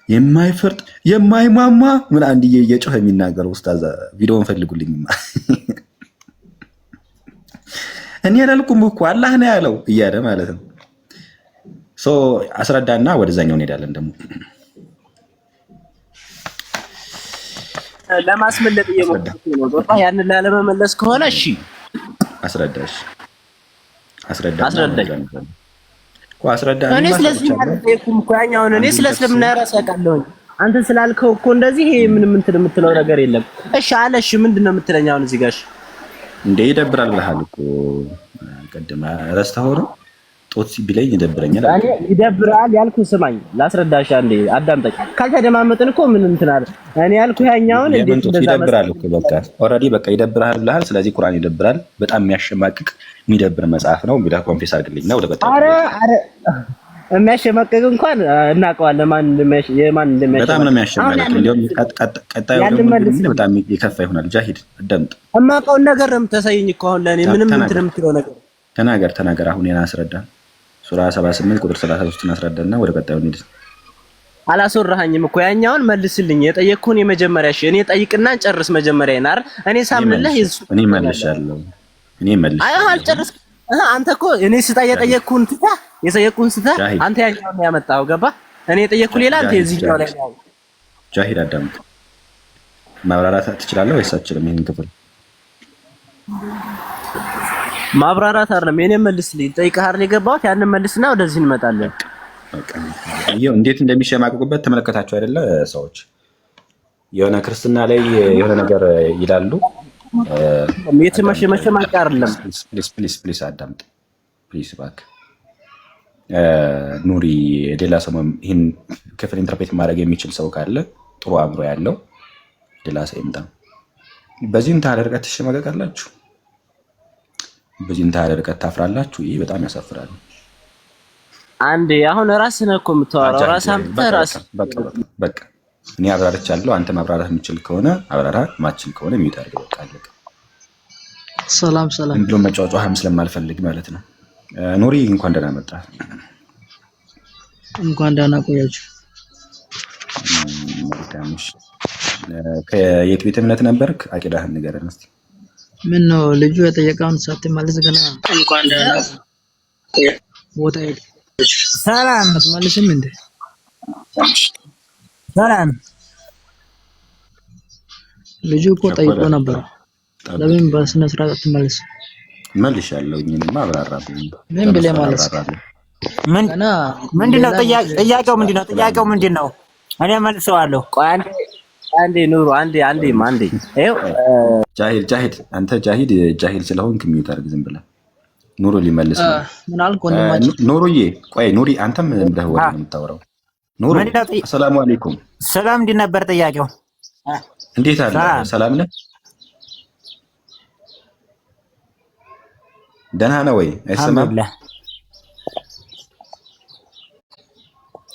የማይፈርጥ የማይማማ ምን አንድዬ እየጮኸ የሚናገረው ኡስታዝ ቪዲዮውን ፈልጉልኝማ። እኔ ያላልኩም እኮ አላህ ነው ያለው እያለ ማለት ነው። አስረዳና ወደዛኛው እንሄዳለን። ደግሞ ለማስመለጥ እየሞከርኩ ነው። ጦጣ ያንን ላለመመለስ ከሆነ እሺ አስረዳሽ። እኔ ስለስልምና ራስ ያውቃለሁኝ። አንተ ስላልከው እኮ እንደዚህ ምንም እንትን የምትለው ነገር የለም። እሺ አለ። እሺ ምንድነው የምትለኝ አሁን እዚህ ጋር? እንዴ ይደብራል ብለሃል እኮ ቀድማ ረስተኸው ነው። ጦት ቢለኝ ይደብረኛል። እኔ ይደብራል ያልኩህ ስማኝ፣ ላስረዳሽ አንዴ አዳምጠኝ። ካልተደማመጥን እኮ ምን እንትን አለ። እኔ ያልኩህ ያኛውን እንዴት እንደዛ ይደብራል እኮ በቃ ኦልሬዲ በቃ ይደብራል ብለሃል። ስለዚህ ቁርአን ይደብራል፣ በጣም የሚያሸማቅቅ የሚደብር መጽሐፍ ነው። ቢዳ ኮንፌስ አድርግልኝና ወደ በቃ አረ የሚያሸማቅቅ እንኳን እናውቀዋለን ማን እንደሚያሸማቅቅ በጣም ነው የሚያሸማቅቅ። እንደውም ቀጣዩ በጣም የከፋ ይሆናል። ጃሂድ አዳምጥ። እማውቀውን ነገር ነው የምታሳየኝ እኮ አሁን ለኔ ምንም እንትን የምትለው ነገር ተናገር። አሁን የና አስረዳ። ሱራ 78 ቁጥር 33 አስረዳና ወደ ቀጣዩ እንሂድ። አላስወራኸኝም እኮ ያኛውን መልስልኝ። የጠየቅኩህን የመጀመሪያ እኔ ጠይቅና ጨርስ መጀመሪያ ይናር እኔ ሳምንልህ እኔ መልሻለሁ። አይ አልጨርስክ አንተ እኮ እኔ የጠየቅኩህን ትተህ አንተ ያኛውን ነው ያመጣኸው። ገባህ? እኔ የጠየቅኩህ ሌላ አንተ የዚህኛው ላይ ነው። ጃሂድ አዳምጥ። ማብራራት ትችላለህ ወይስ አትችልም? ይሄን ክፍል ማብራራት አይደለም የኔ መልስልኝ። ጠይቀህ አይደል የገባሁት? ያንን መልስና ወደዚህ እንመጣለን። ይሄው እንዴት እንደሚሸማቀቁበት ተመለከታችሁ አይደለ? ሰዎች የሆነ ክርስትና ላይ የሆነ ነገር ይላሉ። መሸማቀቅ አይደለም። ፕሊስ አዳምጥ። ፕሊስ እባክህ ኑሪ፣ ሌላ ሰው ይህን ክፍል ኢንተርፕሬት ማድረግ የሚችል ሰው ካለ ጥሩ አእምሮ ያለው ሌላ ሰው ይምጣ። በዚህም ታደርቀት ትሸማቀቃላችሁ፣ በዚህም ታደርቀት ታፍራላችሁ። ይህ በጣም ያሳፍራል። አንዴ አሁን ራስህ ነህ እኮ የምታወራው። ራስህ አምጥተህ ራስህ በቃ እኔ አብራርቻለሁ። አንተ ማብራራት የምችል ከሆነ አብራራ፣ ማችል ከሆነ ሚውት አድርግ። በቃ አለቀ። ሰላም ብሎ መጫወጫም ስለማልፈልግ ማለት ነው። ኑሪ እንኳን ደህና መጣ። እንኳን ደህና ቆያችሁ። መልካምሽ። ከየት ቤት እምነት ነበርክ? አቂዳህን ንገረን እስኪ። ምን ነው ልጁ የጠየቀውን ሳትመልስ ገና እንኳን ደህና ቦታ ሄድ። ሰላም አትመልስም እንዴ? ሰላም ልጁ እኮ ጠይቆ ነበር። ለምን በስነ ስርዓት አትመልስ? መልሻለሁ። እኔማ አብራራብኝ። ምን ብለህ ማለት ምንድነው? ጥያቄው ምንድነው? እኔ መልሰዋለሁ። ቆይ አንዴ ኑሩ፣ አንዴ ይኸው ጃሂድ አንተ ጃሂል ስለሆንክ ሚውት አድርግ ዝም ብለህ። ኑሩ ሊመልስ ነው። ምን አልኩ ወንድማችን? ኑሩዬ ቆይ ኑሪ፣ አንተም እንደህ ወደ የምታወራው ኑሩ። ሰላም አለይኩም። ሰላም እንዴት ነበር ጥያቄው? እንዴት አለ? ሰላም ነህ? ደህና ነው ወይ? አይሰማም?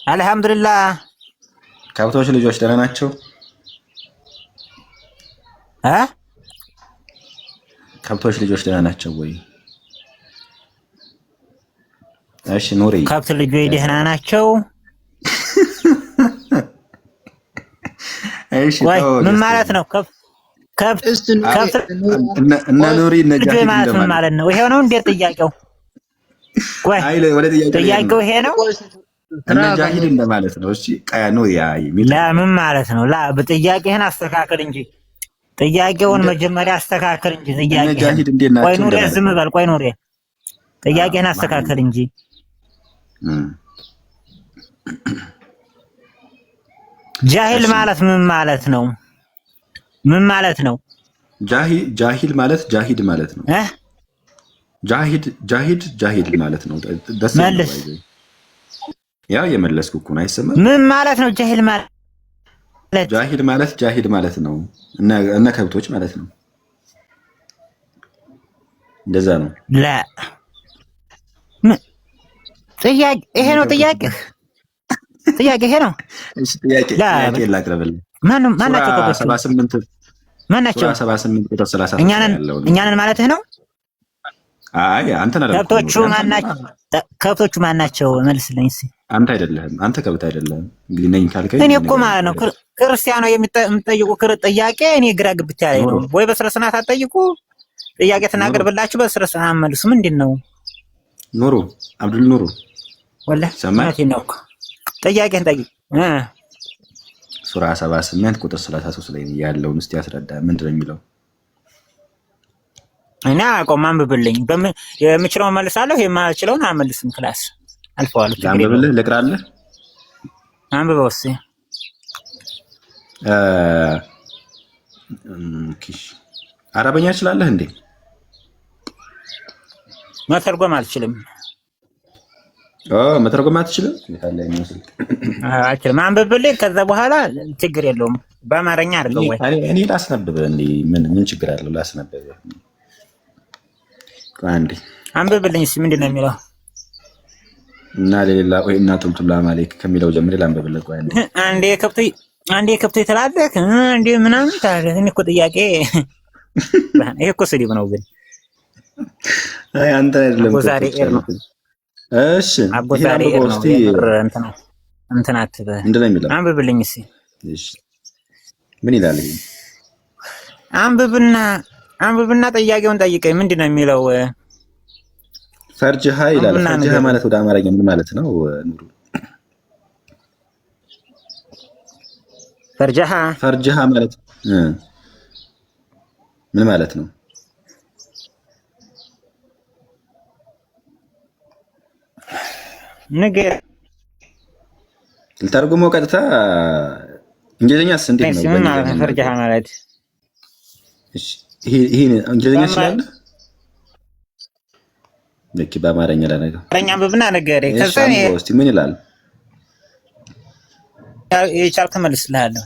አልሐምዱሊላህ። ከብቶች ልጆች ደህና ናቸው? ከብቶች ልጆች ደህና ናቸው ወይ? እሺ ኑሪ፣ ከብት ልጆች ደህና ናቸው? እሺ ምን ማለት ነው? ከብት እና ኑሪ ነጃሂድ ምን ማለት ነው? ይሄው ነው እንዴ ጥያቄው? ቆይ ጥያቄው ይሄ ነው? ነጃሂድ እንደማለት ነው። እሺ ኑሪ ለምን ማለት ነው? በጥያቄህን አስተካክል እንጂ ጥያቄውን መጀመሪያ አስተካክል እንጂ ጥያቄህን። ቆይ ኑሪ ዝም በል። ቆይ ኑሪ ጥያቄህን አስተካክል እንጂ ጃሂል ማለት ምን ማለት ነው? ምን ማለት ነው? ጃሂል ማለት ጃሂድ ማለት ነው። ጃሂድ ማለት ነው። መልስ። ያ የመለስኩ እኮ ነው። አይሰማም? ምን ማለት ነው ጃሂል ማለት? ጃሂድ ማለት ነው እነ ከብቶች ማለት ነው። እንደዛ ነው። ላ ጥያቄ ይሄ ነው ጥያቄ ይሄ ነው። እሺ ጥያቄ ላቅርብልህ። ማናቸው ከብቶቹ? 78 ማናቸው? 78 ቁጥር 33 እኛንን ማለትህ ነው? አይ አንተ ነህ። ከብቶቹ ማናቸው? መልስልኝ እስኪ። አንተ አይደለህም። አንተ ከብት አይደለህም። እንግዲህ ነኝ ካልከኝ እኔ እኮ ማለት ነው ክርስቲያኖ የምትጠይቁ ጥያቄ እኔ ግራ ግብቻ ላይ ነው። ወይ በስነ ስርዓት አትጠይቁ፣ ጥያቄ ተናገርብላችሁ በስነ ስርዓት መልሱ። ምንድን ነው ኑሩ አብዱል ኑሩ ወላሂ ሰማት ነው እኮ ጥያቄን ጠይቅ። ሱራ 78 ቁጥር 33 ላይ ያለውን እስቲ ያስረዳ። ምንድን ነው የሚለው? እና ቆም አንብብልኝ። የምችለውን መልሳለሁ፣ የማልችለውን አልመልስም። ክላስ አልፈዋለሁ። አንብብልህ ልቅራለህ። አንብበው እስኪ። አረበኛ ትችላለህ እንዴ? መተርጎም አልችልም። መተርጎም አትችልም? አልችልም። አንብብልኝ። ከዛ በኋላ ችግር የለውም። በአማርኛ አድርገው ወይ እኔ ላስነብብ። ምን ችግር አለው? ላስነብብ። አንዴ አንብብልኝ እስኪ። ምንድን ነው የሚለው? እና ለሌላ ወይ እና ቱልቱላ ማለክ ከሚለው ጀምሬ ላንብብልህ። ቆይ አንዴ ከብቶ ትላለህ እንዴ ምናምን ታላለህ። እኔ እኮ ጥያቄ ይሄ እኮ ስድብ ነው። ግን አይ አንተ አይደለም እኮ ዛሬ ነው። እሺ አቦዛሬ ነው እንትን አትበ ምንድን ነው የሚለው? አንብብልኝ እስኪ። እሺ ምን ይላል ይሄ? አንብብና ጥያቄውን ጠይቀኝ። ምንድን ነው የሚለው? ፈርጅሃ ይላል። ፈርጅሃ ማለት ወደ አማርኛ ምን ማለት ነው? ኑሩ ፈርጅሃ ማለት ምን ማለት ነው? ነገር ልተርጉመው ቀጥታ። እንግሊዘኛስ እንዴት ነው? ምን ማለት ነው ፈርጅሃ ማለት? እሺ ይሄ እንግሊዘኛ ይችላል? ለኪ በአማርኛ ለነገር አማርኛ አንብብና ንገረኝ። ከዛ እስቲ ምን ይላል? የቻልክ መልስልሃለሁ።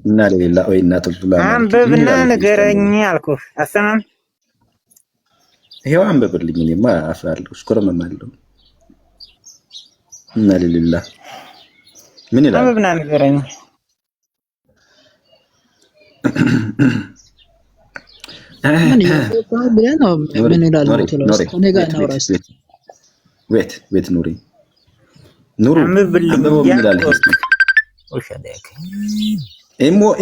እና ለሌላ ወይ እና ቱልቱላ አንብብና ንገረኝ አልኩህ። አሰማም ይሄው አንብብልኝ። እኔማ አፍራለሁ፣ ሽኮረመማለሁ። እና ለሌላ ምን ይላል? አንብብና ንገረኝ። ምን ይላል? ቤት ኑሪ ኑሩ አንብበው። ምን ይላል?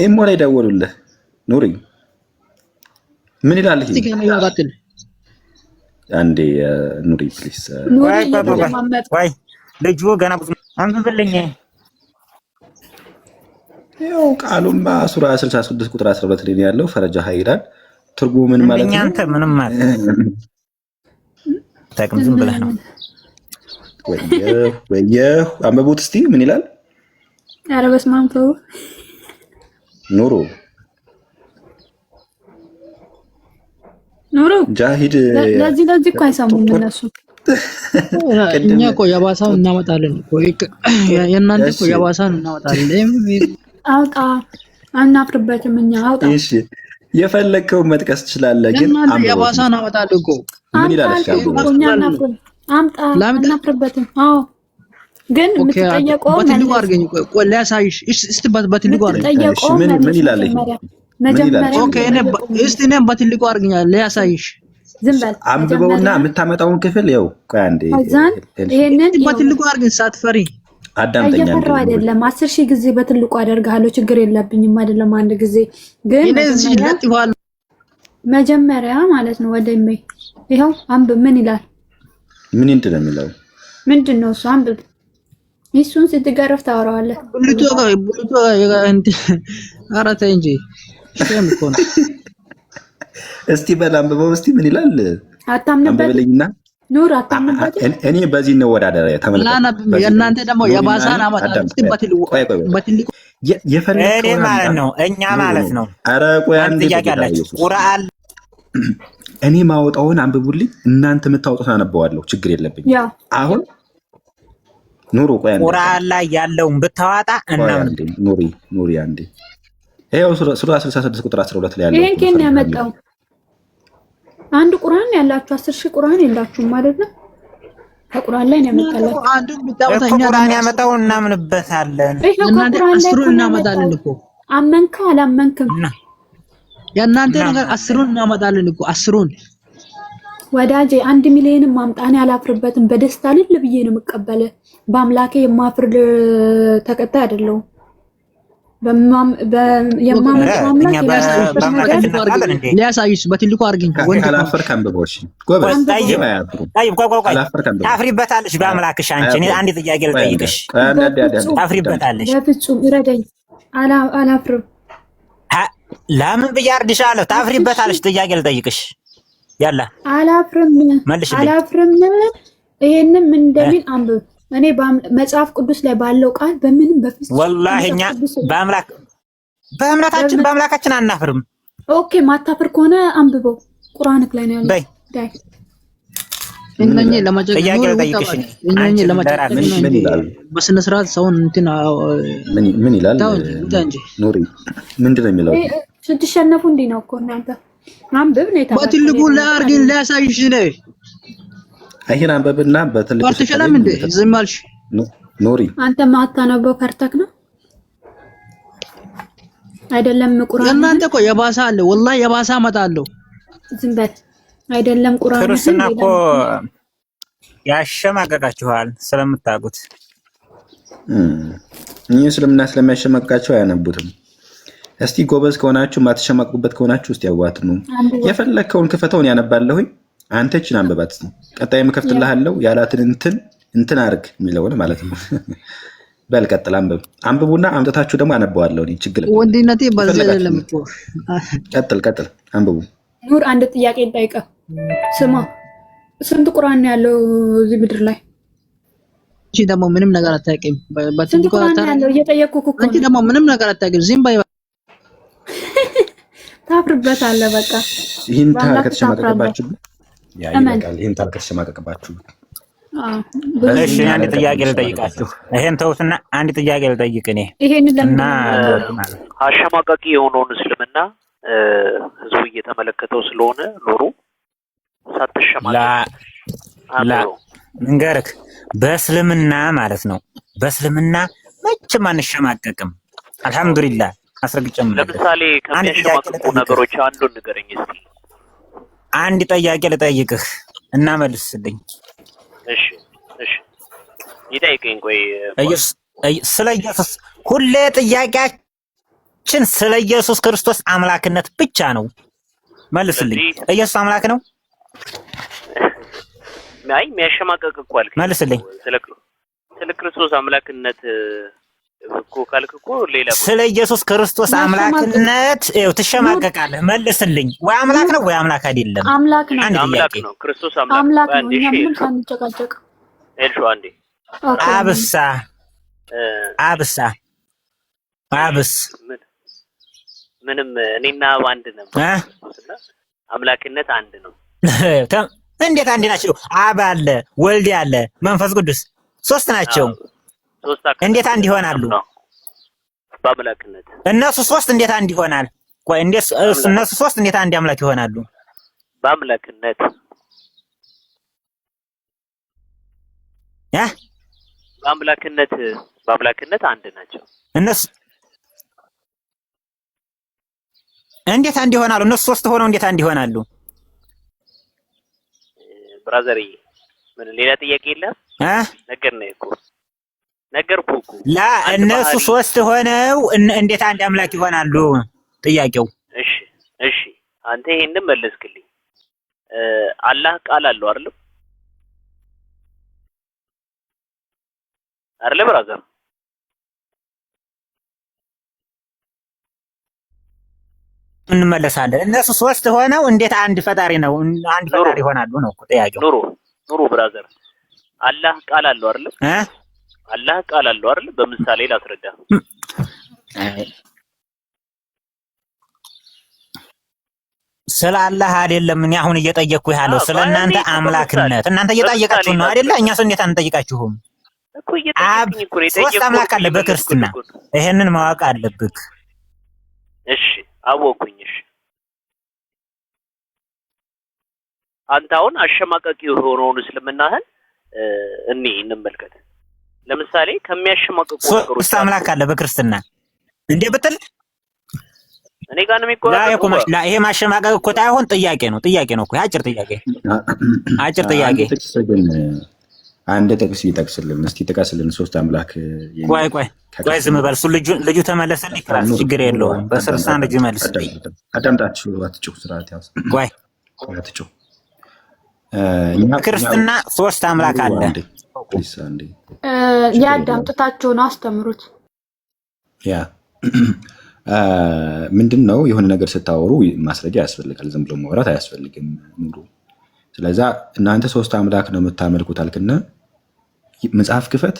ኤሞ ላይ ደወሉልህ። ኑሪ ምን ይላል? አንዴ ኑሪ ፕሊስ። ወይ ልጁ ገና ብዙ አንብብልኝ። ያው ቃሉም በሱራ 66 ቁጥር 12 ላይ ያለው ፈረጃሃ ይላል። ትርጉሙ ምን ማለት ነው? አንተ ምንም ማለት ታቅም ዝም ብለህ ነው። ወየው አንብቡት እስቲ ምን ይላል? ኧረ በስመ አብ ተው ኑሩ ጃሂድ ለዚህ እኮ አይሰሙም እነሱ። እኛ እኮ የባሳውን እናመጣለን እኮ የእናንተ እኮ የባሳውን እናመጣለን። አውጣ አናፍርበትም እኛ አውጣ። እሺ የፈለከውን መጥቀስ ትችላለህ፣ ግን የባሳውን አመጣለሁ እኮ ምን ይላል? አምጣ አናፍርበትም። አዎ ግን የምትጠየቀው በትልቁ አድርገኝ። ቆይ ላሳይሽ። እስቲ በትልቁ አድርገኝ። ምን ይላል? መጀመሪያ ኦኬ እኔም በትልቁ አድርገኝ ላሳይሽ። ዝም በል አንብበውና የምታመጣውን ክፍል ይኸው። ቆይ አንዴ ይሄንን በትልቁ አድርገኝ ሳትፈሪ አዳምጠኛ። እየፈራሁ አይደለም 10,000 ጊዜ በትልቁ አደርጋለሁ። ችግር የለብኝም አይደለም። አንድ ጊዜ ግን መጀመሪያ ማለት ነው ወደሜ ይሄው አንብብ። ምን ይላል? ምን ነው የሚለው? ምንድን ነው እሱ? አንብብ። እሱን ስትገረፍ ታወራዋለህ። ብልቶ ኧረ ተይ እንጂ ሸም እኮ ነው። እስቲ በል አንብበው እስቲ ምን ይላል? አታምንበት ኑር አታምንበት። እኔ በዚህ ነው ወዳደረ ተመልከት። የእናንተ ደግሞ የባሳን አመጣለሁ። እስቲ በትልቁ እኔ ማለት ነው እኛ ማለት ነው። ኧረ ቆይ አንዴ ጥያቄ አላችሁ። ቁርአን እኔ ማወጣውን አንብቡልኝ፣ እናንተ የምታወጡት አነበዋለሁ። ችግር የለብኝ። አሁን ኑሩ ቆይ አንዴ ቁርአን ላይ ያለውን ብታዋጣ እና ኑሪ አንዴ ይሄው ሱራ 66 ቁጥር 12 ላይ ያለው ይሄን ከኔ ያመጣው አንድ ቁርአን ያላችሁ 10,000 ቁርአን የላችሁም ማለት ነው። ከቁርአን ላይ ነው ያመጣላችሁ። አንዱ ብታወጣኛ ቁርአን ያመጣው እናምንበታለን። እናንተ አስሩን እናመጣለን እኮ አመንከ አላመንክም የእናንተ ነገር 10ን እናመጣለን እኮ 10ን ወዳጄ 1 ሚሊዮን ማምጣኔ አላፍርበትም። በደስታ ልል ብዬ ነው የምቀበለ። በአምላኬ የማፍር ተከታይ አይደለሁም። ሊያሳይሽ በትልቁ አድርጊኝ። አላፈርክ አንብበውሽ ጎበዝ ታፍሪበታለሽ። በአምላክሽ አንቺ እኔ አንድ ጥያቄ ልጠይቅሽ። ታፍሪበታለሽ? በፍጹም ይረዳኝ። አላፍርም። ለምን ብዬ አርድሻለሁ? ታፍሪበታለሽ? ጥያቄ ልጠይቅሽ። ያላ አላፍርም። አላፍርም። ይሄንን ምን እንደሚል አንብብ። እኔ መጽሐፍ ቅዱስ ላይ ባለው ቃል በምንም በፍጹም ወላሂ እኛ በእምነታችን በአምላካችን አናፍርም። ኦኬ ማታፍር ከሆነ አንብበው። ቁርአንክ ላይ ነው ያለው። በይ እነኚህ በስነ ስርዓት ሰውን እንትን ምን ይላል? ኑሪ ምንድነው የሚለው? ስትሸነፉ እንዲህ ነው እኮ እናንተ። አንብብ ነው የታወቀው። በትልቁ ላርግን ላሳይሽ ነው። አይሄን አንብብና በትልቁ ወርተሽላም እንደ ዝም አልሽ። ኑሪ አንተ ማታነበው ፈርተክ ነው አይደለም? ቁርአን እናንተ እኮ የባሰ አለ። ወላሂ የባሰ አመጣለሁ። ዝም በል አይደለም። ቁርአን ክርስትና እኮ ያሸማቀቃችኋል ስለምታውቁት። እኚህ እስልምና ስለሚያሸማቅቃቸው አያነቡትም። እስቲ ጎበዝ ከሆናችሁ ማትሸማቅቁበት ከሆናችሁ እስቲ ያዋትኑ። የፈለከውን ክፈተውን ያነባለሁኝ። አንተ እቺን አንብባት። ቀጣይ የምከፍትልሃለሁ ያላትን እንትን አርግ የሚለውን ማለት ነው። በል ቀጥል፣ አንብቡና አምጥታችሁ ደግሞ አነባዋለሁ። ችግር ወንድነቴ በዚህ አይደለም እኮ። ቀጥል አንብቡ። ኑር አንድ ጥያቄ ልጠይቅህ። ስማ፣ ስንት ቁርአን ነው ያለው እዚህ ምድር ላይ? እሺ ደግሞ ምንም ነገር አታውቂም። ስንት ቁርአን ነው ያለው? እየጠየቅኩህ እኮ። አንቺ ደግሞ ምንም ነገር አታውቂም። ዝም በይ። ታፍርበታለህ። በቃ ይሄን ከተሸማቀቀባችሁ ይበቃል። ይሄን ከተሸማቀቀባችሁ እሺ፣ አንድ ጥያቄ ልጠይቃችሁ። ይሄን ተውትና አንድ ጥያቄ ልጠይቅ እኔ። ይሄን ለምን አሸማቃቂ የሆነውን እስልምና ህዝቡ እየተመለከተው ስለሆነ ኖሩ እንገርክ በእስልምና ማለት ነው። በእስልምና መቼም አንሸማቀቅም። አልሐምዱሊላህ። አስረግጬም ለምሳሌ ከሚያሸማቅቁ ነገሮች አንዱን ንገረኝ እስቲ። አንድ ጥያቄ ልጠይቅህ እና መልስልኝ። እሺ ይጠይቀኝ። ቆይ ስለ ኢየሱስ ሁሌ ጥያቄያችን ስለ ኢየሱስ ክርስቶስ አምላክነት ብቻ ነው። መልስልኝ። ኢየሱስ አምላክ ነው? አይ የሚያሸማቀቅ እኮ አልክ። መልስልኝ። ስለ ክርስቶስ አምላክነት እኮ ካልክ እኮ ሌላ ስለ ኢየሱስ ክርስቶስ አምላክነት ትሸማቀቃለህ። መልስልኝ። ወይ አምላክ ነው ወይ አምላክ አይደለም? አምላክ ነው። አምላክ ነው። ክርስቶስ አምላክ ነው። ምንም ሳንጨቃጨቅ ኤልሾ አንዴ አብሳ ምንም እኔና አንድ ነው። አምላክነት አንድ ነው። እንዴት አንድ ናቸው? አብ አለ፣ ወልድ አለ፣ መንፈስ ቅዱስ ሶስት ናቸው። እንዴት አንድ ይሆናሉ? በአምላክነት እነሱ ሶስት እንዴት አንድ ይሆናል? ቆይ እንዴት እነሱ ሶስት እንዴት አንድ አምላክ ይሆናሉ? በአምላክነት በአምላክነት አንድ ናቸው። እነሱ እንዴት አንድ ይሆናሉ? እነሱ ሶስት ሆነው እንዴት አንድ ይሆናሉ? ብራዘር ምን ሌላ ጥያቄ የለም? ነገርኩህ እኮ ላ እነሱ ሶስት ሆነው እንዴት አንድ አምላክ ይሆናሉ? ጥያቄው። እሺ አንተ ይሄንን መለስክልኝ። አላህ ቃል አለው አይደል? ብራዘር እንመለሳለን። እነሱ ሶስት ሆነው እንዴት አንድ ፈጣሪ ነው አንድ ፈጣሪ ይሆናሉ ነው ጥያቄው። ኑሩ ብራዘር አላህ ቃል አለው አይደል? አላህ ቃል አለው አይደል? በምሳሌ ላስረዳ። ስለ አላህ አይደለም እኔ አሁን እየጠየቅኩ ያለው ስለ እናንተ አምላክነት። እናንተ እየጠየቃችሁ ነው አይደለ? እኛስ እንዴት አንጠይቃችሁም? ሶስት አምላክ አለ በክርስትና። ይሄንን ማወቅ አለብክ። እሺ አወኩኝ። እሺ አንተ አሁን አሸማቀቂ የሆነውን እስልምናህን እንመልከት። ለምሳሌ ከሚያሸማቀቁ ነገሮች ሶስት አምላክ አለ በክርስትና እንዴ ብትል እኔ ጋር ነው የሚቆራረጠው። ይሄ ማሸማቀቅ እኮ ታይሆን ጥያቄ ነው እኮ አጭር ጥያቄ አንድ ጥቅስ ይጠቅስልን እስቲ፣ ጥቀስልን። ሶስት አምላክ ቆይ ዝም በል። እሱ ልጁ ተመለሰልኝ። ክላስ ችግር የለውም። በስርሳን ልጁ መልስልኝ። አዳምጣችሁ አትጩህ፣ ስርዓት ያዝ። ቆይ አትጩህ። ክርስትና ሶስት አምላክ አለ። ያዳምጥታችሁ ነው አስተምሩት። ያ ምንድን ነው? የሆነ ነገር ስታወሩ ማስረጃ ያስፈልጋል። ዝም ብሎ ማውራት አያስፈልግም ሙሉ። ስለዛ እናንተ ሶስት አምላክ ነው የምታመልኩት አልክና መጽሐፍ ክፈት፣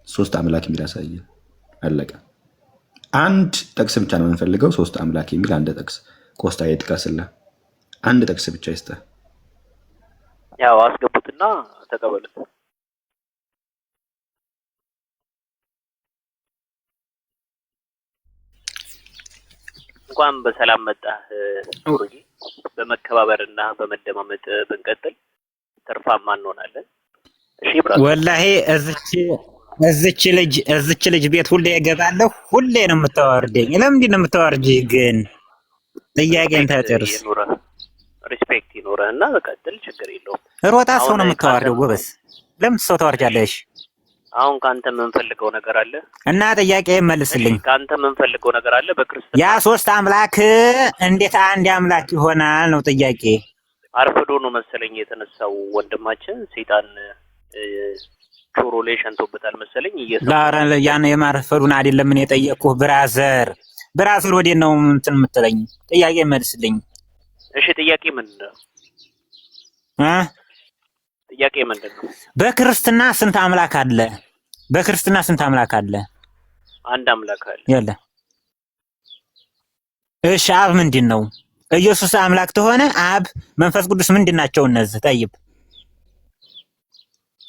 ሶስት አምላክ የሚል ያሳየን። አለቀ። አንድ ጥቅስ ብቻ ነው የምንፈልገው፣ ሶስት አምላክ የሚል አንድ ጥቅስ። ኮስታ የጥቀስልህ አንድ ጥቅስ ብቻ ይስጥህ። ያው አስገቡትና ተቀበሉት። እንኳን በሰላም መጣህ። በመከባበርና በመደማመጥ ብንቀጥል ትርፋማ እንሆናለን። እሺ ብራዘር። ወላሂ እዚች ልጅ ቤት ሁሌ እገባለሁ። ሁሌ ነው የምታዋርደኝ። ለምንድን ነው የምታዋርጂኝ ግን? ጥያቄን ታጨርስ። ሪስፔክት ይኖረህና በቀጥል ችግር የለውም። ሮጣ ሰው ነው የምታዋርደው። ጎበዝ። ለምን ሰው ታዋርጃለሽ? አሁን ካንተ የምንፈልገው ነገር አለ እና ጥያቄ መልስልኝ። ካንተ የምንፈልገው ነገር አለ። በክርስትና ያ ሶስት አምላክ እንዴት አንድ አምላክ ይሆናል ነው ጥያቄ። አርፍዶ ነው መሰለኝ የተነሳው ወንድማችን። ሰይጣን ቾሮ ላይ ሸንቶበታል መሰለኝ። ያን የማርፈዱን አይደለም ምን የጠየቅኩህ ብራዘር። ወዴት ነው እንትን የምትለኝ? ጥያቄ መልስልኝ። እሺ ጥያቄ ምንድን ነው? ጥያቄ ምንድን ነው? በክርስትና ስንት አምላክ አለ? አንድ አምላክ አለ። ያለ እሺ አብ ምንድን ነው? ኢየሱስ አምላክ ተሆነ አብ መንፈስ ቅዱስ ምንድን ናቸው እነዚህ? ጠይብ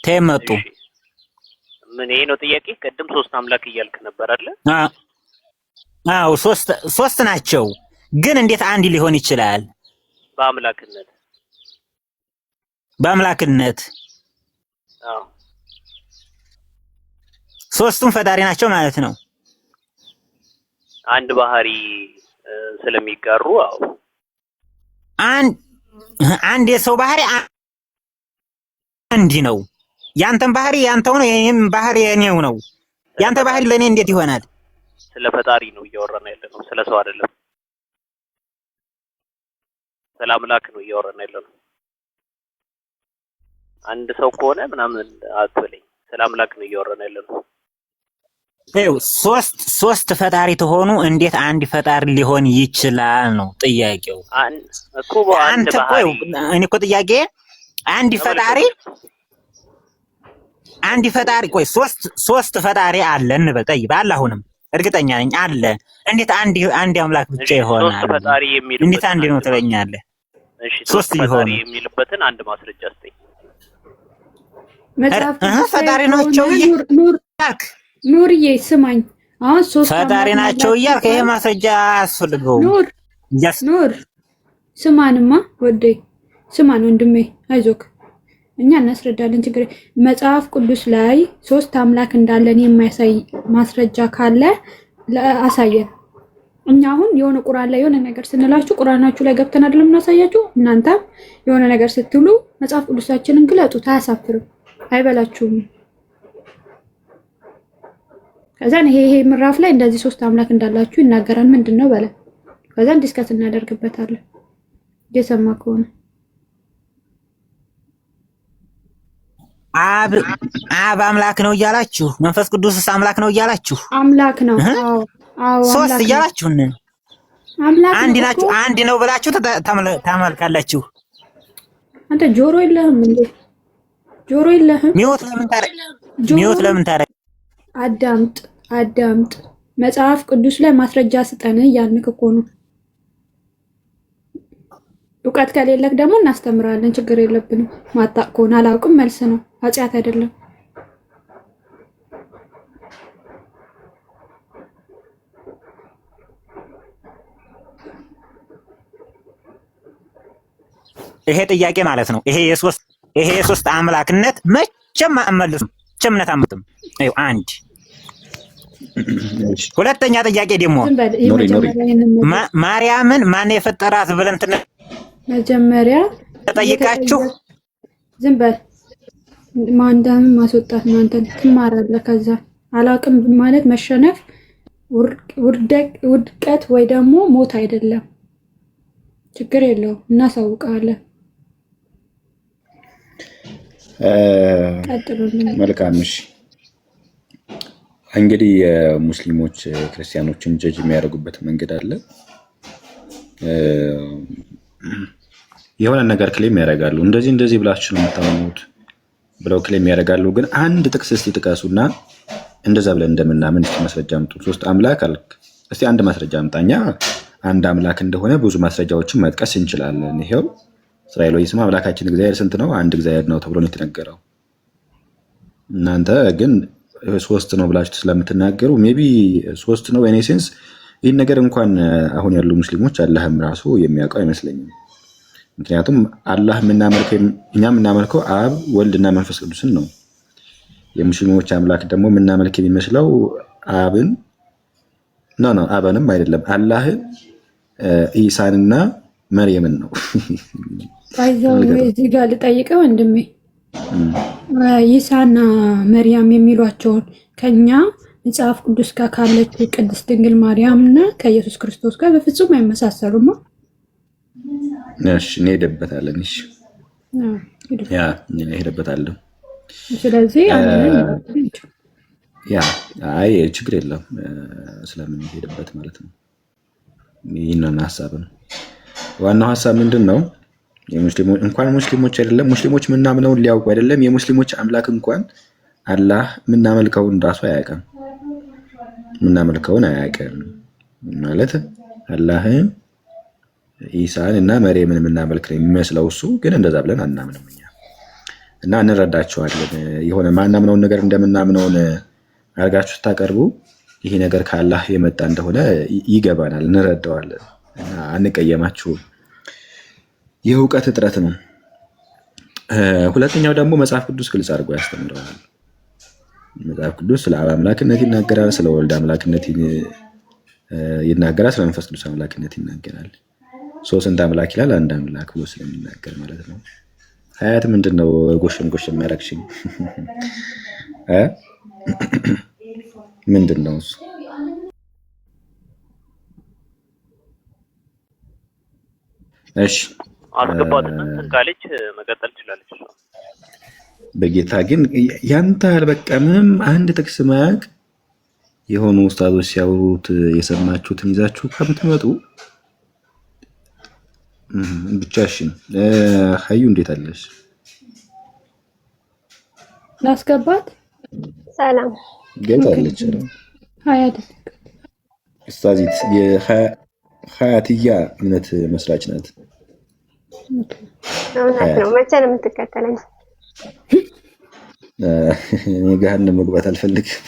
ተመጡ። ምን ይሄ ነው ጥያቄ? ቅድም ሶስት አምላክ እያልክ ነበር አይደል? አዎ ሶስት ናቸው። ግን እንዴት አንድ ሊሆን ይችላል? በአምላክነት አዎ ሶስቱም ፈጣሪ ናቸው ማለት ነው። አንድ ባህሪ ስለሚጋሩ አዎ አንድ የሰው ባህሪ አንድ ነው። ያንተም ባህሪ ያንተው ነው፣ የኔም ባህሪ የኔው ነው። ያንተ ባህሪ ለኔ እንዴት ይሆናል? ስለ ፈጣሪ ነው እያወራን ያለነው፣ ስለ ሰው አይደለም። ስለ አምላክ ነው እያወራን ያለነው። አንድ ሰው ከሆነ ምናምን አትበለኝ። ስለ አምላክ ነው እያወራን ያለነው። ሶስት ፈጣሪ ተሆኑ እንዴት አንድ ፈጣሪ ሊሆን ይችላል ነው ጥያቄው። አንተ እኔ እኮ ጥያቄ አንድ ፈጣሪ ቆይ ሶስት ፈጣሪ አለ እንበል። ጠይብ አለ። አሁንም እርግጠኛ ነኝ አለ። እንዴት አንድ አምላክ ብቻ ይሆናል? ሶስት ፈጣሪ የሚል እንዴት አንድ ነው ትለኛለህ? እሺ ሶስት ፈጣሪ የሚልበትን አንድ ማስረጃ አስተኝ። ፈጣሪ ናቸው እያልክ ኑርዬ ስማኝ። አሁን ሶስት ፈጣሪ ናቸው እያልክ ይሄ ማስረጃ አያስፈልገውም። ኑር ስማንማ ስማን ወንድሜ አይዞክ፣ እኛ እናስረዳለን። ችግር መጽሐፍ ቅዱስ ላይ ሶስት አምላክ እንዳለን የሚያሳይ ማስረጃ ካለ አሳየን። እኛ አሁን የሆነ ቁርአን ላይ የሆነ ነገር ስንላችሁ ቁርአናችሁ ላይ ገብተን አይደለም እናሳያችሁ። እናንተ የሆነ ነገር ስትሉ መጽሐፍ ቅዱሳችንን ግለጡት፣ አያሳፍርም፣ አይበላችሁም። ከዛን ይሄ ምዕራፍ ላይ እንደዚህ ሶስት አምላክ እንዳላችሁ ይናገራል። ምንድነው በለ። ከዛን ዲስከስ እናደርግበታለን። እየሰማ ከሆነ አብ አምላክ ነው እያላችሁ፣ መንፈስ ቅዱስስ አምላክ ነው እያላችሁ፣ አምላክ ነው አዎ ሶስት እያላችሁ አንድ ናችሁ አንድ ነው ብላችሁ ታመልካላችሁ። አንተ ጆሮ የለህም እንዴ? ጆሮ የለህም? ሚውት ለምን ታረግ? አዳምጥ። መጽሐፍ ቅዱስ ላይ ማስረጃ ስጠን እያልንክ እኮ ነው። እውቀት ከሌለክ ደግሞ እናስተምራለን፣ ችግር የለብንም። ማጣቅ ከሆነ አላውቅም መልስ ነው፣ ኃጢአት አይደለም። ይሄ ጥያቄ ማለት ነው። ይሄ የሶስት አምላክነት መቼም አመልስም፣ ቸምነት አምጥም። አዩ አንድ ሁለተኛ ጥያቄ ደግሞ ማርያምን ማን የፈጠራት ብለን መጀመሪያ ተጠይቃችሁ ዝም በል ማንዳምን ማስወጣት ነው። አንተ ትማራለህ። ከዛ አላቅም ማለት መሸነፍ ውድቀት ወይ ደግሞ ሞት አይደለም። ችግር የለውም እናሳውቃለን። መልካም እሺ። እንግዲህ ሙስሊሞች ክርስቲያኖችን ጀጅ የሚያደርጉበት መንገድ አለ። የሆነ ነገር ክሌም ያደርጋሉ። እንደዚህ ብላችሁ ነው የምታምኑት ብለው ክሌም ያደርጋሉ። ግን አንድ ጥቅስ እስቲ ጥቀሱና እንደዛ ብለን እንደምናምን እስቲ ማስረጃ አምጡ። 3 አምላክ አልክ፣ እስቲ አንድ ማስረጃ አምጣኛ። አንድ አምላክ እንደሆነ ብዙ ማስረጃዎችን መጥቀስ እንችላለን። ይሄው እስራኤል ይስማ አምላካችን እግዚአብሔር ስንት ነው? አንድ እግዚአብሔር ነው ተብሎ ነው የተነገረው። እናንተ ግን 3 ነው ብላችሁ ስለምትናገሩ ሜቢ 3 ነው በእኔ ሴንስ ይህን ነገር እንኳን አሁን ያሉ ሙስሊሞች አላህም ራሱ የሚያውቀው አይመስለኝም። ምክንያቱም አላህ እኛ የምናመልከው አብ ወልድና መንፈስ ቅዱስን ነው። የሙስሊሞች አምላክ ደግሞ የምናመልክ የሚመስለው አብን ነው አብንም አይደለም፣ አላህን ኢሳንና መርየምን ነው። እዚህ ጋር ልጠይቀው ወንድሜ፣ ኢሳና መርያም የሚሏቸውን ከኛ መጽሐፍ ቅዱስ ጋር ካለችው ቅድስት ድንግል ማርያም እና ከኢየሱስ ክርስቶስ ጋር በፍጹም አይመሳሰሉም። እሺ እንሄድበታለን። እሺ እንሄድበታለን። ስለዚህ አይ ችግር የለም ስለምንሄድበት ማለት ነው። ይህንን ሀሳብ ነው። ዋናው ሀሳብ ምንድን ነው? እንኳን ሙስሊሞች አይደለም ሙስሊሞች ምናምነውን ሊያውቁ አይደለም የሙስሊሞች አምላክ እንኳን አላህ ምናመልከውን ራሱ አያውቅም። ምናመልከውን አያውቅም ማለት አላህ ኢሳን እና መርየምን የምናመልክ ነው የሚመስለው። እሱ ግን እንደዛ ብለን አናምንም እኛ እና እንረዳቸዋለን። የሆነ ማናምነውን ነገር እንደምናምነውን አድርጋችሁ ስታቀርቡ ይሄ ነገር ከአላህ የመጣ እንደሆነ ይገባናል፣ እንረዳዋለን እና አንቀየማችሁም። የእውቀት እጥረት ነው። ሁለተኛው ደግሞ መጽሐፍ ቅዱስ ግልጽ አድርጎ ያስተምረዋል። መጽሐፍ ቅዱስ ስለ አብ አምላክነት ይናገራል፣ ስለ ወልድ አምላክነት ይናገራል፣ ስለ መንፈስ ቅዱስ አምላክነት ይናገራል። ስንት አምላክ ይላል? አንድ አምላክ ብሎ ስለሚናገር ማለት ነው። ሀያት ምንድን ነው ጎሽም የሚያረግሽኝ ምንድን ነው እሱ? እሺ ካለች መቀጠል ትችላለች። በጌታ ግን ያንተ አልበቃምም። አንድ ጥቅስ ማያቅ የሆኑ ኡስታዞች ሲያወሩት የሰማችሁትን ይዛችሁ ከምትመጡ ብቻሽን። ሀዩ እንዴት አለሽ? ላስገባት። ሰላም ገብታለች። ሀያት ኡስታዚት የሀያትያ እምነት መስራች ናት። ነው መቼ ነው የምትከተለኝ? እኔ ገሃነም መግባት አልፈልግም።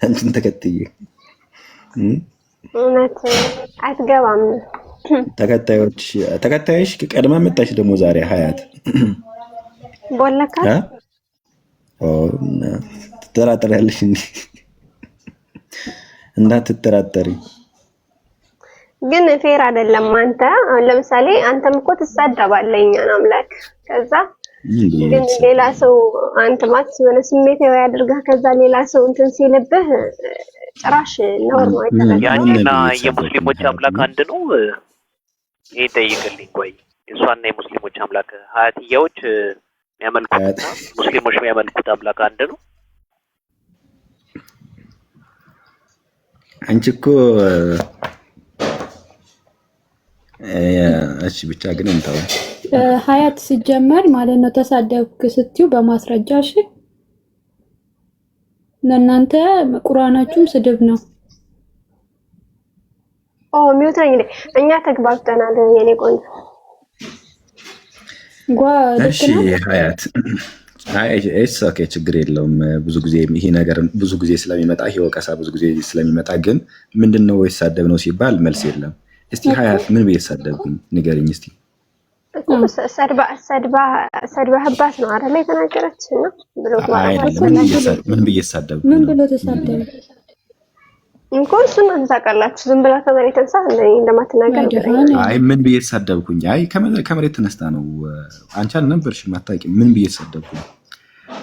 አንቺን ተከትዬ እውነት አትገባም። ተከታዮች ቀድማ መጣች ደግሞ ዛሬ ሀያት ቦለካ ትጠራጠሪያለሽ እንዴ? እንዳትጠራጠሪ ግን ፌር አይደለም። አንተ አሁን ለምሳሌ አንተም እኮ ትሳደባለህ እኛን አምላክ፣ ከዛ ግን ሌላ ሰው አንተ ማለት የሆነ ስሜታዊ ያድርጋህ፣ ከዛ ሌላ ሰው እንትን ሲልብህ ጭራሽ ነው ነው አይደለም። ያንቺና የሙስሊሞች አምላክ አንድ ነው። ይሄ ጠይቅልኝ ቆይ፣ እሷና የሙስሊሞች አምላክ ሀያትያዎች የሚያመልኩት ሙስሊሞች የሚያመልኩት አምላክ አንድ ነው። አንቺ እኮ እሺ ብቻ ግን እንታው ሀያት ሲጀመር ማለት ነው ተሳደብክ ስትዩ በማስረጃ እሺ። ለእናንተ ቁርአናችሁም ስድብ ነው። ሚውት ነኝ እንዴ? እኛ ተግባብተናል የኔ ቆንጆ። እሺ ሀያት ኦኬ ችግር የለውም። ብዙ ጊዜ ይሄ ነገር ብዙ ጊዜ ስለሚመጣ ይሄ ወቀሳ ብዙ ጊዜ ስለሚመጣ ግን ምንድነው የተሳደብ ነው ሲባል መልስ የለም። እስቲ ሀያት ምን ብዬ ተሳደብኩኝ ንገረኝ እስቲ። ሰድባህባት ነው አይደል የተናገረች ነው ብሎ ምን ብዬ ተሳደብኩ? ምን ብሎ ተሳደበ እንኳ እሱን ታውቃላችሁ። ዝም ብላ ከመሬት ተነሳ እንደማትናገር። አይ ምን ብዬ ተሳደብኩኝ? አይ ከመሬት ተነስታ ነው። አንቺ አልነበርሽም አታውቂም። ምን ብዬ ተሳደብኩኝ?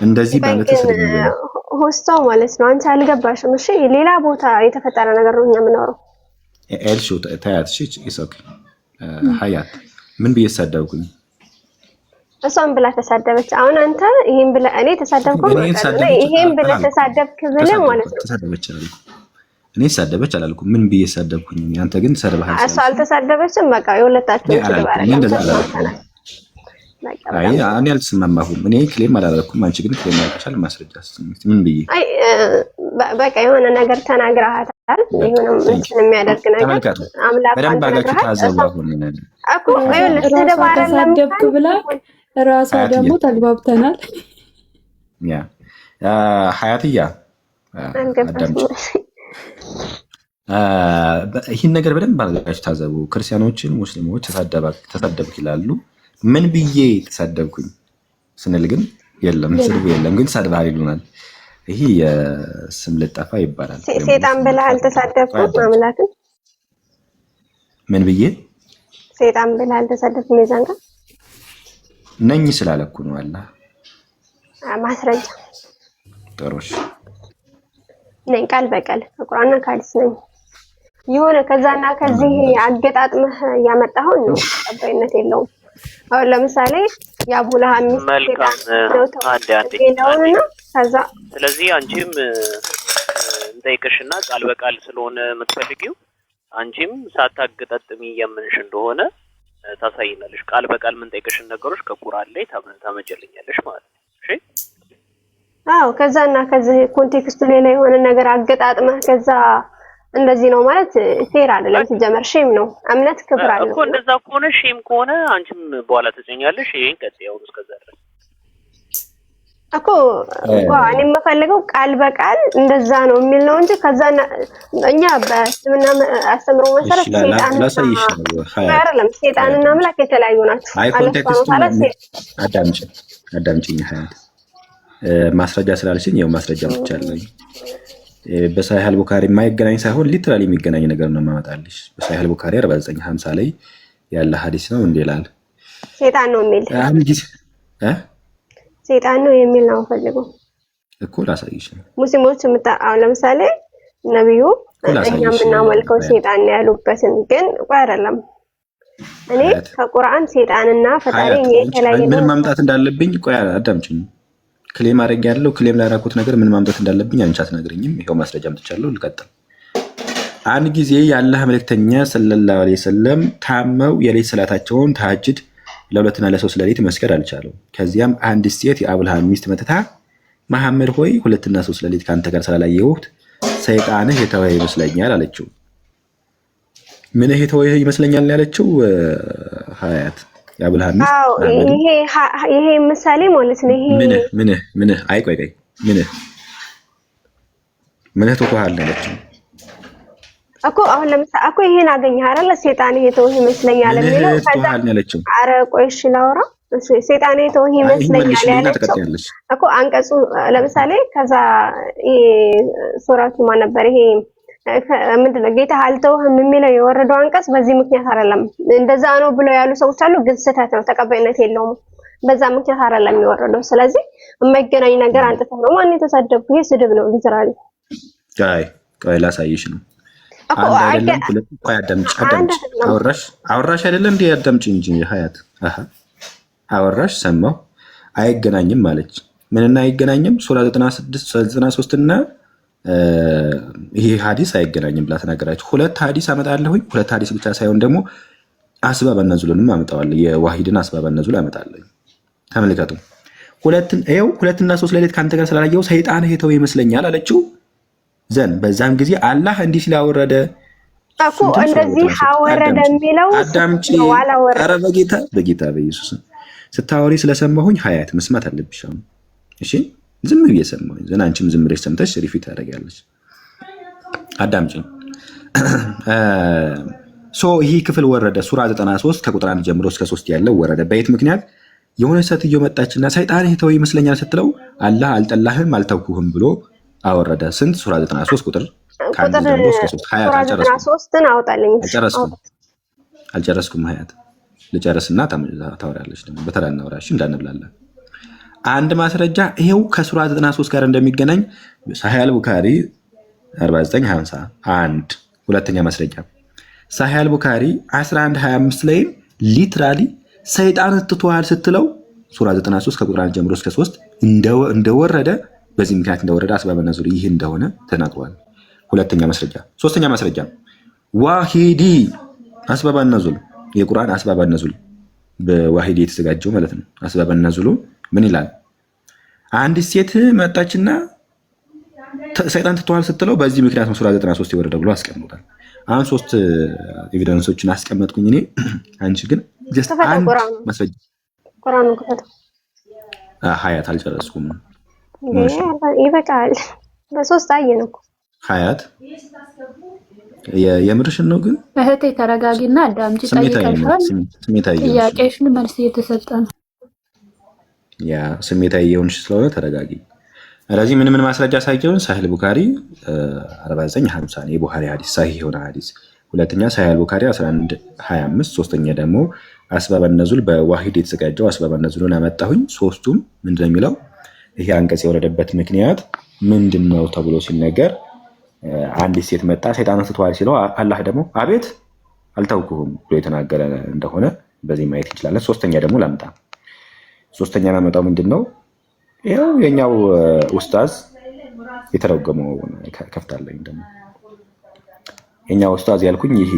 እንደዚህ ማለት ስለሚሆን ሆስቶ ማለት ነው። አንቺ አልገባሽም። እሺ ሌላ ቦታ የተፈጠረ ነገር ነው እኛ የምናወራው። ኤልሹ ታያት እሺ ኢሶክ ሀያት ምን ብዬ ተሳደብኩኝ? እሷን ብላ ተሳደበች። አሁን አንተ ይሄን ብላ እኔ ተሳደብኩ ይሄን ብላ ተሳደብክ ብለህ ማለት ነው። ተሳደበች አላልኩም እኔ ተሳደበች አላልኩም። ምን ብዬ ተሳደብኩኝ? አንተ ግን ተሳደብሃል። እሷ አልተሳደበችም። በቃ የሁለታችሁ ትባረክ። አይ እኔ አልተስማማሁም። እኔ ክሌም አላደረኩም። አንቺ ግን ክሌም አድርገሻል። ማስረጃ ምን ብዬ? አይ በቃ የሆነ ነገር ተናግረሃታል። የሆነ ምን የሚያደርግ ነገር አምላክ በደንብ አድርጋችሁ ታዘቡ። አሁን እኮ ይኸውልህ ተሳደብክ ብላ ራሷ ደግሞ ተግባብተናል። ያ ሀያትያ አዳምጪ። ይህን ነገር በደንብ አድርጋችሁ ታዘቡ። ክርስቲያኖችን ሙስሊሞች ተሳደብክ ይላሉ። ምን ብዬ ተሳደብኩኝ ስንል ግን የለም ስድቡ የለም ግን ተሳድበሃል ይሉናል። ይሄ የስም ልጠፋ ይባላል። ሴጣን ብለህ አልተሳደብኩም አምላክን ምን ብዬ ሴጣን ብለህ አልተሳደብኩም የዛን ቀን ነኝ ስላለኩ ነው። አላህ ማስረጃ ጥሩሽ ነኝ ቃል በቃል ከቁርአንና ከሐዲስ ነኝ። የሆነ ከዛና ከዚህ አገጣጥመህ ያመጣኸው ነው ተቀባይነት የለውም። አሁን ለምሳሌ የአቡላህ ሚስት ሴጣን ነው ተባለውና ከዛ ስለዚህ አንቺም እንጠይቅሽና ቃል በቃል ስለሆነ የምትፈልጊው አንቺም ሳታገጣጥሚ የምንሽ እንደሆነ ታሳይናለሽ። ቃል በቃል ምን ጠይቅሽን ነገሮች ከቁርአን ላይ ታመጀልኛለሽ ማለት ነው። እሺ አዎ ከዛና ከዚህ ኮንቴክስቱ ላይ የሆነ ነገር አገጣጥመህ ከዛ እንደዚህ ነው ማለት ፌር አይደለም። ሲጀመር ሼም ነው። እምነት ክብር አለው እኮ እንደዛ ከሆነ ሼም ከሆነ አንቺም በኋላ ተጨኛለሽ። ይሄን ቀጥያው እስከዛ ድረስ እኮ እኔ የምፈልገው ቃል በቃል እንደዛ ነው የሚል ነው እንጂ ከዛ እኛ በስምና አስተምሮ መሰረት ሴጣንና አምላክ የተለያዩ ናቸው። አይ ኮንቴክስቱ አዳምጪኝ ሀያት ማስረጃ ስላልሽኝ ያው ማስረጃ ብቻለኝ። በሳሂህ አልቡኻሪ የማይገናኝ ሳይሆን ሊትራሊ የሚገናኝ ነገር ነው የማመጣልሽ። በሳሂህ አልቡኻሪ 4950 ላይ ያለ ሐዲስ ነው እንዴ ይላል። ሴጣን ነው የሚል ሴጣን ነው የሚል ነው ፈልገው እኮ ላሳይሽ። ሙስሊሞች አሁን ለምሳሌ ነብዩ እኛ የምናመልከው ሴጣን ነው ያሉበትን ግን አይደለም። እኔ ከቁርአን ሴጣንና ፈጣሪ የተለያየ ምን ማምጣት እንዳለብኝ ቆይ አዳምጪኝ። ክሌም አድርጌ ያለው ክሌም ላደረኩት ነገር ምን ማምጣት እንዳለብኝ አንቺ አትነግሪኝም። ይሄው ማስረጃ አምጥቻለሁ። ልቀጥል። አንድ ጊዜ የአላህ መልእክተኛ ሰለላሁ ዐለይሂ ወሰለም ታመው የሌሊት ሰላታቸውን ተሐጅድ ለሁለትና ለሶስት ሌሊት መስገድ አልቻለው። ከዚያም አንድ ሴት የአቡልሃብ ሚስት መጥታ መሐመድ ሆይ ሁለትና ሶስት ሌሊት ካንተ ጋር ስላላየሁት ሰይጣንህ የተወህ ይመስለኛል አለችው። ምን የተወህ ይመስለኛል ያለችው ሀያት የአቡልሃብ ሚስት ይሄ ምሳሌ ማለት ነው። ይሄ ምን አይ ቆይ ምን ተቆሃል አለችው እኮ አሁን ለምሳሌ እኮ ይሄን አገኘህ አይደል? ሰይጣን የተወህ ይመስለኛል የሚለው ያለችው አረ ቆይ እሺ ላውራ። ሰይጣን የተወህ ይመስለኛል ያለችው እኮ አንቀጹ ለምሳሌ ከዛ ሱራቱ ማን ነበር ይሄ ምንድነው ጌታ አልተውህም የሚለው የወረደው አንቀጽ በዚህ ምክንያት አይደለም። እንደዛ ነው ብለው ያሉ ሰዎች አሉ፣ ግን ስህተት ነው፣ ተቀባይነት የለውም። በዛ ምክንያት አይደለም የወረደው። ስለዚህ የማይገናኝ ነገር አንጥተው ነው ማን የተሳደብኩ። ይሄ ስድብ ነው ሊትራሊ። ቆይ ላሳይሽ ነው አይደለም። ቆይ አዳምጪ። አወራሽ አይደለም እንዴ? አዳምጪ እንጂ ሀያት አወራሽ ሰማሁ። አይገናኝም ማለች። ምንና አይገናኝም? ሱራ 93 እና ይሄ ሐዲስ አይገናኝም ብላ ተናገራችሁ። ሁለት ሐዲስ አመጣለሁኝ። ሁለት ሐዲስ ብቻ ሳይሆን ደግሞ አስባብ ነዙልንም አመጣዋለሁ። የዋሂድን አስባብ ነዙል አመጣለሁ። ተመልከቱ። ሁለትና ሶስት ሌሊት ካንተ ጋር ስላላየው ሰይጣንህ የተወህ ይመስለኛል አለችው። ዘን በዛም ጊዜ አላህ እንዲህ ሲላወረደ እኮ እንደዚህ አወረደ የሚለው አዳምጪ። ኧረ በጌታ በኢየሱስ ስታወሪ ስለሰማሁኝ ሀያት መስማት አለብሽ። እሺ ዝም ብዬ ሰማሁኝ። ዘን አንቺም ዝም ብለሽ ሰምተሽ ሪፊት ታደርጊያለሽ። አዳምጪ። ይህ ክፍል ወረደ ሱራ 93 ከቁጥር 1 ጀምሮ እስከ 3 ያለው ወረደ። በየት ምክንያት? የሆነ ሴትዮ መጣችና ሰይጣን የተወህ ይመስለኛል ስትለው አላህ አልጠላህም አልተውኩህም ብሎ አወረደ። ስንት? ሱራ 93 ቁጥር ከ1 ጀምሮ እስከ 3 ሀያት አልጨረስኩም። ሀያት ልጨርስና ታወሪያለሽ። ደግሞ በተራ እናውራሽ እንዳንብላለን። አንድ ማስረጃ ይሄው ከሱራ 93 ጋር እንደሚገናኝ ሳሂህ አል-ቡኻሪ 4950 አንድ ሁለተኛ ማስረጃ ሳሂህ አል-ቡኻሪ 1125 ላይ ሊትራሊ ሰይጣን ትተዋል ስትለው ሱራ 93 ከቁጥር 1 ጀምሮ እስከ 3 እንደወረደ በዚህ ምክንያት እንደወረደ አስባብ ነዙል ይህ እንደሆነ ተናግሯል። ሁለተኛ ማስረጃ ሶስተኛ ማስረጃ ዋሂዲ አስባብ ነዙል የቁርአን አስባብ ነዙል በዋሂዲ የተዘጋጀው ማለት ነው። አስባብ ነዙሉ ምን ይላል? አንዲት ሴት መጣችና ሰይጣን ትተዋል ስትለው በዚህ ምክንያት ነው ሱራ 93 የወረደ ብሎ አስቀምጧል። አሁን ሶስት ኤቪደንሶችን አስቀመጥኩኝ እኔ። አንቺ ግን ጀስት አንድ ማስረጃ ቁርአኑ ከፈተው ሀያት አልጨረስኩም። ይበቃል። በሶስት አየን እኮ ሀያት የምርሽን ነው። ግን እህቴ ተረጋጊና አዳምጪ። ጠይቀሻል፣ ጥያቄሽን መልስ እየተሰጠ ነው። ያ ስሜታዊ የሆንሽ ስለሆነ ተረጋጊ። ስለዚህ ምን ማስረጃ ሳይሆን ሳሂህ ቡኻሪ 4950 የቡኻሪ ሐዲስ ሳሂህ የሆነ ሐዲስ፣ ሁለተኛ ሳሂህ ቡኻሪ 1125፣ ሶስተኛ ደግሞ አስባብ ነዙል በዋሂድ የተዘጋጀው አስባብ ነዙልን አመጣሁኝ። ሶስቱም ምንድነው የሚለው ይሄ አንቀጽ የወረደበት ምክንያት ምንድነው ተብሎ ሲነገር አንዲት ሴት መጣ ሰይጣንን ትተዋል ሲለው አላህ ደግሞ አቤት አልተውኩህም ብሎ የተናገረ እንደሆነ በዚህ ማየት እንችላለን። ሶስተኛ ደግሞ ላምጣ። ሶስተኛ ላመጣው ምንድነው ይሄው የኛው ኡስታዝ የተረጎመው ከፍታለኝ። ደግሞ የኛው ኡስታዝ ያልኩኝ ይሄ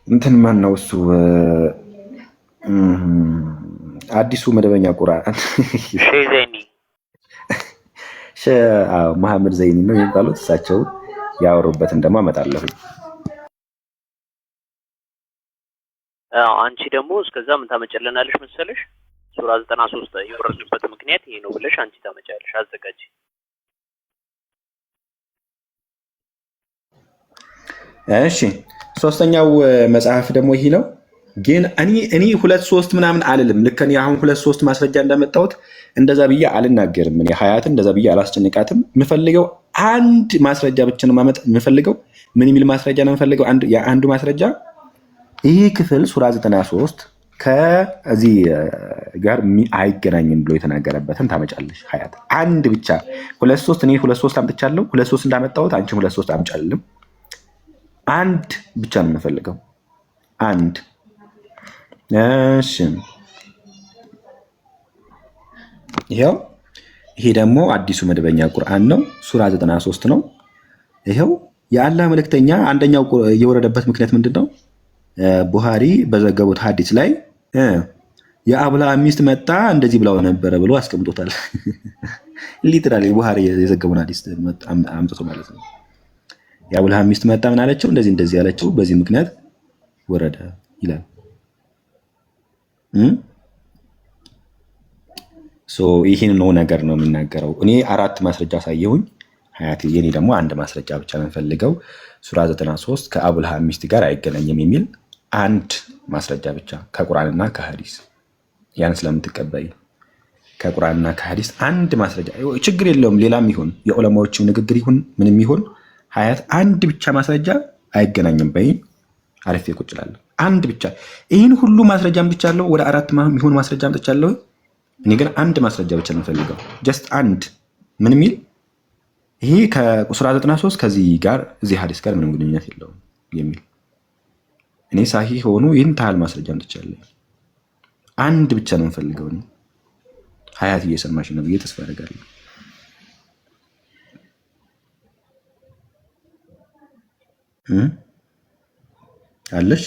እንትን ማን ነው እሱ አዲሱ መደበኛ ቁርአን ሸይዘኒ መሐመድ ዘይኒ ነው የሚባሉት። እሳቸው ያወሩበትን ደግሞ አመጣለሁ። አንቺ ደግሞ እስከዛ ምን ታመጨለናለሽ መሰለሽ? ሱራ 93 የወረደበት ምክንያት ይሄ ነው ብለሽ አንቺ ታመጫለሽ። አዘጋጂ። እሺ ሶስተኛው መጽሐፍ ደግሞ ይሄ ነው። ግን እኔ 2-3 ምናምን አልልም። ልክ እኔ አሁን 2-3 ማስረጃ እንዳመጣሁት እንደዛ ብዬ አልናገርም። እኔ ሀያትን እንደዛ ብዬ አላስጨንቃትም። የምፈልገው አንድ ማስረጃ ብቻ ነው ማመጣ የምፈልገው። ምን የሚል ማስረጃ ነው የምፈልገው? አንዱ ማስረጃ ይህ ክፍል ሱራ 93 ከዚህ ጋር አይገናኝም ብሎ የተናገረበትን ታመጫለሽ። ሀያት አንድ ብቻ 2-3 እኔ 2-3 አምጥቻለሁ። 2-3 እንዳመጣሁት አንቺም 2-3 አምጫልም። አንድ ብቻ ነው የምፈልገው። አንድ እሺ ይሄው ይሄ ደግሞ አዲሱ መደበኛ ቁርአን ነው። ሱራ 93 ነው። ይሄው የአላህ መልእክተኛ አንደኛው የወረደበት ምክንያት ምንድነው? ቡሃሪ በዘገቡት ሐዲስ ላይ የአብላ ሚስት መጣ እንደዚህ ብላው ነበረ ብሎ አስቀምጦታል። ሊትራሊ ቡሃሪ የዘገቡን ሐዲስ አምጥቶ ማለት ነው። የአብላ ሚስት መጣ ምን አለችው? እንደዚህ ያለችው በዚህ ምክንያት ወረደ ይላል። ይህን ነው ነገር ነው የሚናገረው። እኔ 4 ማስረጃ ሳየሁኝ ሀያት የኔ ደግሞ አንድ ማስረጃ ብቻ ነው የምፈልገው። ሱራ 93 ከአቡልሃ ሚስት ጋር አይገናኝም የሚል አንድ ማስረጃ ብቻ ከቁርአንና ከሐዲስ። ያን ስለምትቀበይ ከቁርአንና ከሐዲስ አንድ ማስረጃ ችግር የለውም። ሌላም ይሁን የዑለማዎችም ንግግር ይሁን ምንም ይሁን ሀያት አንድ ብቻ ማስረጃ አይገናኝም በይ አሪፍ ይቆጭላለሁ። አንድ ብቻ ይህን ሁሉ ማስረጃ አምጥቻለሁ። ወደ 4 የሚሆን ማስረጃ አምጥቻለሁ። እኔ ግን አንድ ማስረጃ ብቻ ነው የምፈልገው። ጀስት አንድ ምን የሚል ይሄ ከሱራ 93 ከዚህ ጋር እዚህ ሐዲስ ጋር ምንም ግንኙነት የለውም የሚል እኔ ሳሂህ ሆኖ ይህን ታህል ማስረጃ አምጥቻለሁ። አንድ ብቻ ነው የምፈልገው። እኔ ሀያት እየሰማሽ ነው ብዬ ተስፋ አደርጋለሁ። አለሽ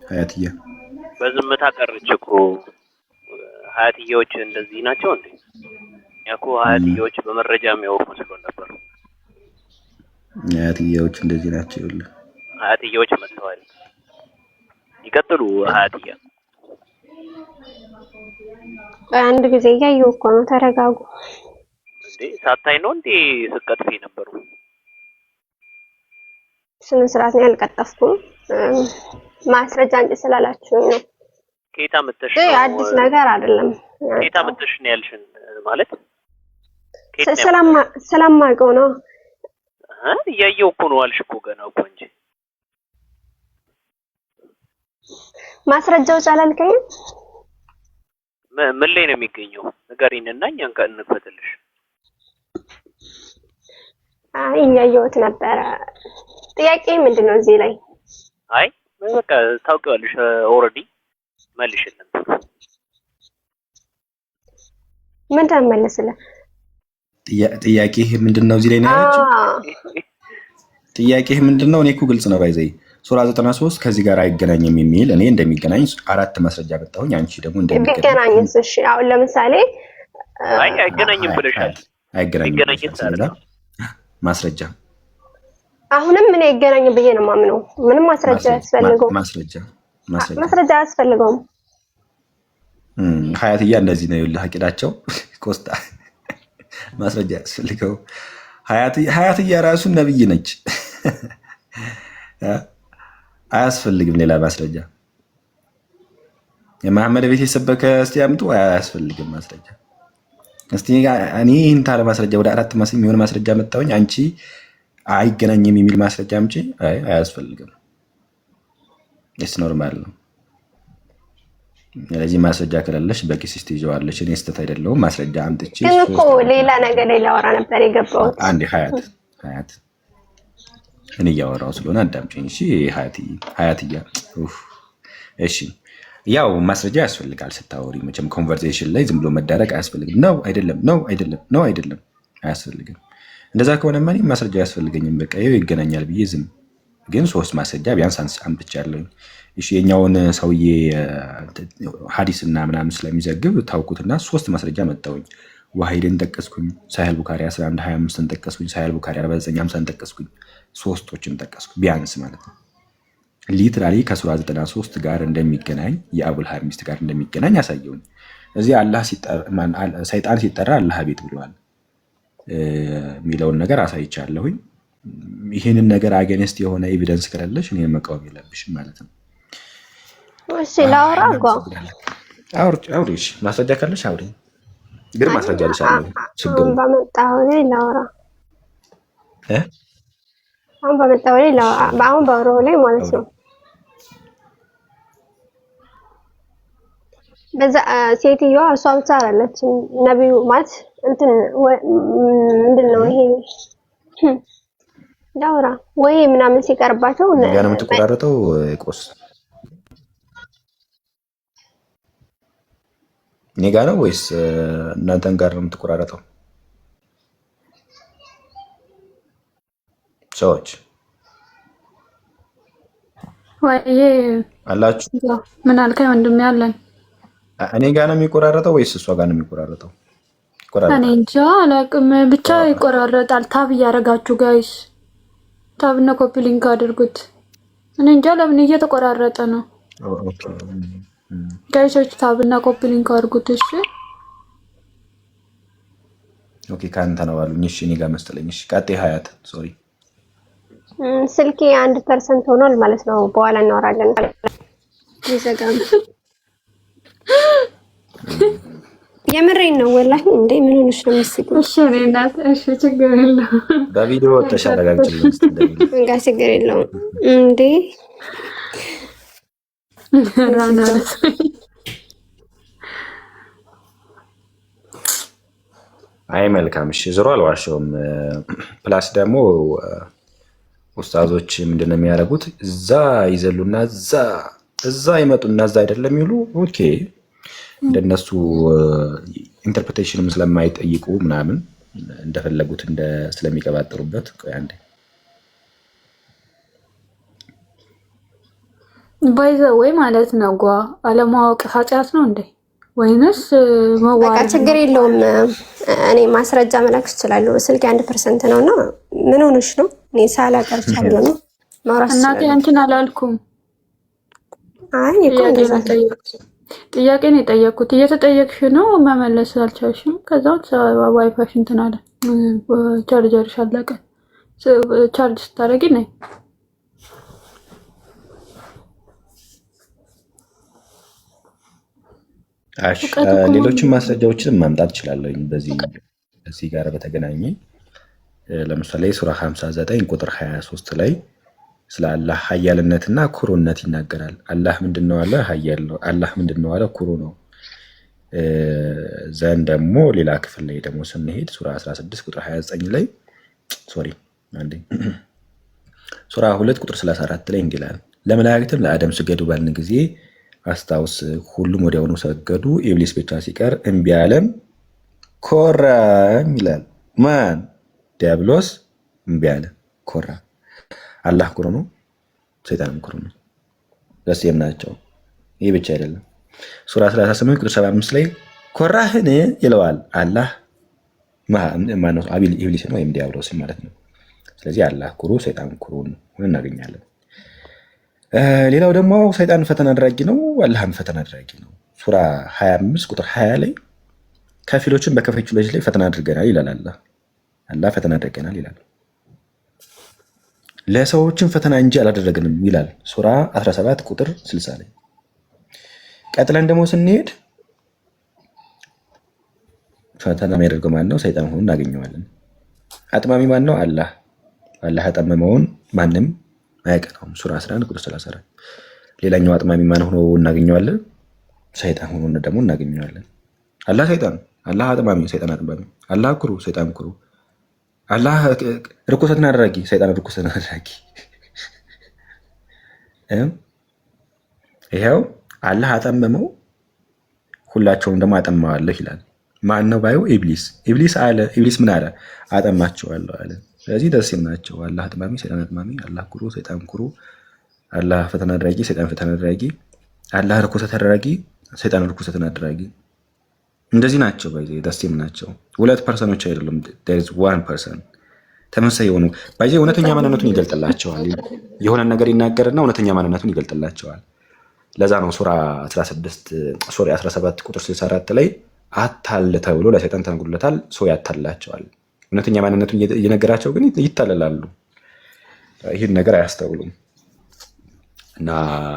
ሀያትዬ? በዝምታ ቀረች እኮ። ሀያትዬዎች እንደዚህ ናቸው እንዴ? ያኮ ሀያትዬዎች በመረጃ የሚያወሩ መስሎ ነበር። ሀያትዬዎች እንደዚህ ናቸው። ይኸውልህ ሀያትዬዎች መጥተዋል። ይቀጥሉ ሀያትዬ። አንድ ጊዜ እያየሁ እኮ ነው። ተረጋጉ እንዴ። ሳታይ ነው እንዴ ስቀጥፍ ነበሩ? ስነ ስርዓት ነው ያልቀጠፍኩም። ማስረጃ እንጂ ስላላችሁኝ ነው። ኬታ መተሽ ነው። አዲስ ነገር አይደለም። ኬታ መተሽ ነው ያልሽን ማለት ስለማውቀው ነው። እያየሁ እኮ ነው አልሽ እኮ ገና እኮ እንጂ ማስረጃው ጫላልከኝ ምን ላይ ነው የሚገኘው? ንገሪንና እኛን እንክፈትልሽ። እያየሁት ነበረ። ጥያቄ ምንድን ነው እዚህ ላይ? አይ በቃ ታውቂዋለሽ ኦልሬዲ መልሽልን። ምን ታመለስልህ? ጥያቄ ምንድን ነው እዚህ ላይ ነው ያለችው? ጥያቄ ምንድን ነው? እኔ እኮ ግልጽ ነው ባይዘይ ሱራ 93 ከዚህ ጋር አይገናኝም የሚል እኔ እንደሚገናኝ 4 ማስረጃ መጣሁኝ። አንቺ ደግሞ እንደሚገናኝ እሺ፣ አሁን ለምሳሌ አይ አይገናኝም ብለሻል። አይገናኝም ማስረጃ አሁንም ምን አይገናኝም ብዬ ነው የማምነው። ምንም ማስረጃ ያስፈልገው? ማስረጃ ያስፈልገውም። ሀያትያ እንደዚህ ነው ይኸውልህ፣ አቂዳቸው ኮስታ ማስረጃ ያስፈልገው። ሀያትያ ራሱ ነብይ ነች። አያስፈልግም ሌላ ማስረጃ። የመሐመድ ቤት የሰበከ እስቲ አምጡ። አያስፈልግም ማስረጃ። እስቲ እኔ ይህን ታለ ማስረጃ ወደ 4 የሚሆን ማስረጃ መጣሁኝ። አንቺ አይገናኝም የሚል ማስረጃ አምጪ። አያስፈልግም። እስ ኖርማል ነው። ስለዚህ ማስረጃ ከሌለሽ በኪስሽ ትይዘዋለሽ። እኔ ስተት አይደለሁም። ማስረጃ አምጥቼ ግን እኮ ሌላ ነገር ላይ ላወራ ነበር የገባሁት። አንዴ ሀያት እኔ እያወራሁ ስለሆነ አዳምጪኝ እሺ። ሀያትያ እሺ። ያው ማስረጃ ያስፈልጋል ስታወሪ። መቼም ኮንቨርሴሽን ላይ ዝም ብሎ መዳረቅ አያስፈልግም። ነው አይደለም፣ ነው አይደለም፣ ነው አይደለም፣ አያስፈልግም። እንደዛ ከሆነ ማን ማስረጃ አያስፈልገኝም። በቃ ይኸው ይገናኛል ብዬ ዝም። ግን 3 ማስረጃ ቢያንስ አምጥቻለሁ። እሺ የኛውን ሰውዬ ሐዲስና ምናምን ስለሚዘግብ ታውቁትና 3 ማስረጃ መጣሁኝ። ዋሂድን ጠቀስኩኝ፣ ሳሂህ ቡኻሪ 1125ን ጠቀስኩኝ፣ ሳሂህ ቡኻሪ 4950ን ጠቀስኩኝ። 3ቶችን ጠቀስኩ ቢያንስ ማለት ነው። ሊትራሊ ከሱራ 93 ጋር እንደሚገናኝ የአቡልሃብ ሚስት ጋር እንደሚገናኝ ያሳየውኝ። እዚህ ሰይጣን ሲጠራ አላህ ቤት ብለዋል የሚለውን ነገር አሳይቻለሁኝ። ይህንን ነገር አገንስት የሆነ ኤቪደንስ ከሌለሽ እኔ መቃወም የለብሽም ማለት ነው። እሺ ላውራ አውሪ። ማስረጃ ካለሽ አውሪ። ግን ማስረጃ ልሻለሁ ችግር ባመጣው ላይ ላውራ አሁን ባመጣው ላይ ላውራ አሁን ባወራው ላይ ማለት ነው። በዛ ሴትዮዋ እሷ ብቻ አይደለች ነብዩ ማለት እንትን ምንድነው ይሄ ላውራ ወይ ምናምን ሲቀርባቸው ጋር ነው የምትቆራረጠው። ቆስ እኔ ጋር ነው ወይስ እናንተን ጋር ነው የምትቆራረጠው? ሰዎች ወይ አላችሁ? ምን አልከኝ ወንድሜ? ያለን እኔ ጋር ነው የሚቆራረጠው ወይስ እሷ ጋር ነው የሚቆራረጠው? እኔ እንጃ አላውቅም፣ ብቻ ይቆራረጣል። ታብ እያደረጋችሁ ጋይስ ታብ እና ኮፒ ሊንክ አድርጉት። እኔ እንጃ ለምን እየተቆራረጠ ነው። ኦኬ ጋይሶች ታብ እና ኮፒ ሊንክ አድርጉት። እሺ ኦኬ ካንተ ነው አሉኝ። እሺ እኔ ጋር መሰለኝ። እሺ ቀጤ ሀያት ሶሪ ስልኬ 1% ሆኗል ማለት ነው። በኋላ እናወራለን። ይዘጋም የምሬን ነው ወላሂ። እንዴ ምን ሆነሽ ነው የምትስቂው? እሺ እኔ እናት እሺ ችግር የለውም። በቪዲዮ ተሻረጋግጭልኝ እንጋ ችግር የለውም እንዴ ራና አይ መልካም እሺ። ዞሮ አልዋሸውም። ፕላስ ደግሞ ኡስታዞች ምንድነው የሚያደርጉት? እዛ ይዘሉና እዛ ይመጡና እዛ አይደለም ይሉ። ኦኬ እንደነሱ ኢንተርፕሬቴሽንም ስለማይጠይቁ ምናምን እንደፈለጉት ስለሚቀባጥሩበት። ቆይ አንዴ ባይዘ ወይ ማለት ነው ጓ አለማወቅ ኃጢአት ነው እንዴ ወይንስ በቃ ችግር የለውም። እኔ ማስረጃ መላክ እችላለሁ። ስልክ 1% ነውና ምን ሆነሽ ነው? እኔ ሳላቀርቻለሁ ነው ማውራት እናቴ አንቺን አላልኩም። አይ እኮ ጥያቄ ነው የጠየኩት። እየተጠየቅሽ ነው መመለስ አልቻልሽም። ከዛው ዋይፋይሽ እንትን አለ ቻርጀርሽ አለቀ። ቻርጅ ስታደርጊ ነይ ሌሎችን ማስረጃዎችን ማምጣት እችላለሁ። በዚህ ጋር በተገናኘ ለምሳሌ ሱራ 59 ቁጥር 23 ላይ ስለ አላህ ሀያልነትና ኩሩነት ይናገራል። አላህ ምንድነው አለ? ሀያል ነው። አላህ ምንድነው አለ? ኩሩ ነው። ዘንድ ደግሞ ሌላ ክፍል ላይ ደግሞ ስንሄድ ሱራ 16 ቁጥር 29 ላይ ሱራ 2 ቁጥር 34 ላይ እንዲህ ይላል፣ ለመላእክትም ለአደም ስገዱ ባልን ጊዜ አስታውስ፣ ሁሉም ወዲያውኑ ሰገዱ፣ ኢብሊስ ብቻ ሲቀር እምቢ አለም ኮራም ይላል። ማን? ዲያብሎስ እምቢ አለ፣ ኮራ። አላህ ኩሩ ነው፣ ሰይጣንም ኩሩ ነው። ደስ ናቸው። ይህ ብቻ አይደለም። ሱራ 38 ቁጥር 75 ላይ ኮራህን ይለዋል አላህ ማነው? ኢብሊስን ወይም ዲያብሎስን ማለት ነው። ስለዚህ አላህ ኩሩ፣ ሰይጣን ኩሩ ሆነ እናገኛለን። ሌላው ደግሞ ሰይጣን ፈተና አድራጊ ነው፣ አላህም ፈተና አድራጊ ነው። ሱራ 25 ቁጥር 20 ላይ ከፊሎችን በከፊሎች ላይ ፈተና አድርገናል ይላል አላህ ፈተና አድርገናል ይላል። ለሰዎችን ፈተና እንጂ አላደረግንም ይላል ሱራ 17 ቁጥር 60 ላይ። ቀጥለን ደግሞ ስንሄድ ፈተና የሚያደርገው ማን ነው? ሰይጣን ሆኖ እናገኘዋለን። አጥማሚ ማን ነው? አላህ ያጠመመውን ማንም አያቀናውም። ሱራ 11 ቁጥር 34። ሌላኛው አጥማሚ ማን ሆኖ እናገኘዋለን? ሰይጣን ሆኖ ደግሞ እናገኘዋለን። አላህ ሰይጣን፣ አላህ አጥማሚ፣ ሰይጣን አጥማሚ፣ አላህ ኩሩ፣ ሰይጣን ኩሩ፣ አላህ ርኩሰትን አድራጊ፣ ሰይጣን ርኩሰትን አድራጊ። ይኸው አላህ አጠመመው፣ ሁላቸውም ደግሞ አጠማዋለሁ ይላል። ማን ነው ባዩ? ኢብሊስ። ኢብሊስ አለ። ኢብሊስ ምን አለ? አጠማቸዋለሁ አለ። ስለዚህ ደስ ናቸው። አላህ አጥማሚ፣ ሰይጣን አጥማሚ፣ አላህ ኩሩ፣ ሰይጣን ኩሩ፣ አላህ ፈተና አድራጊ፣ ሰይጣን ፈተና አድራጊ፣ አላህ ርኩሰት አድራጊ፣ ሰይጣን ርኩሰትን አድራጊ። እንደዚህ ናቸው። ባይዘ ደስ ናቸው። 2 ፐርሰኖች አይደሉም። there is 1 ተመሳሳይ የሆኑ ባይዘ እውነተኛ ማንነቱን ይገልጥላቸዋል። የሆነ ነገር ይናገርና እውነተኛ ማንነቱን ይገልጥላቸዋል። ለዛ ነው ሱራ 17 ቁጥር 64 ላይ አታል ተብሎ ለሰይጣን ተነግሮለታል። ሰው ያታልላቸዋል። እውነተኛ ማንነቱን እየነገራቸው ግን ይታለላሉ። ይህን ነገር አያስተውሉም። እና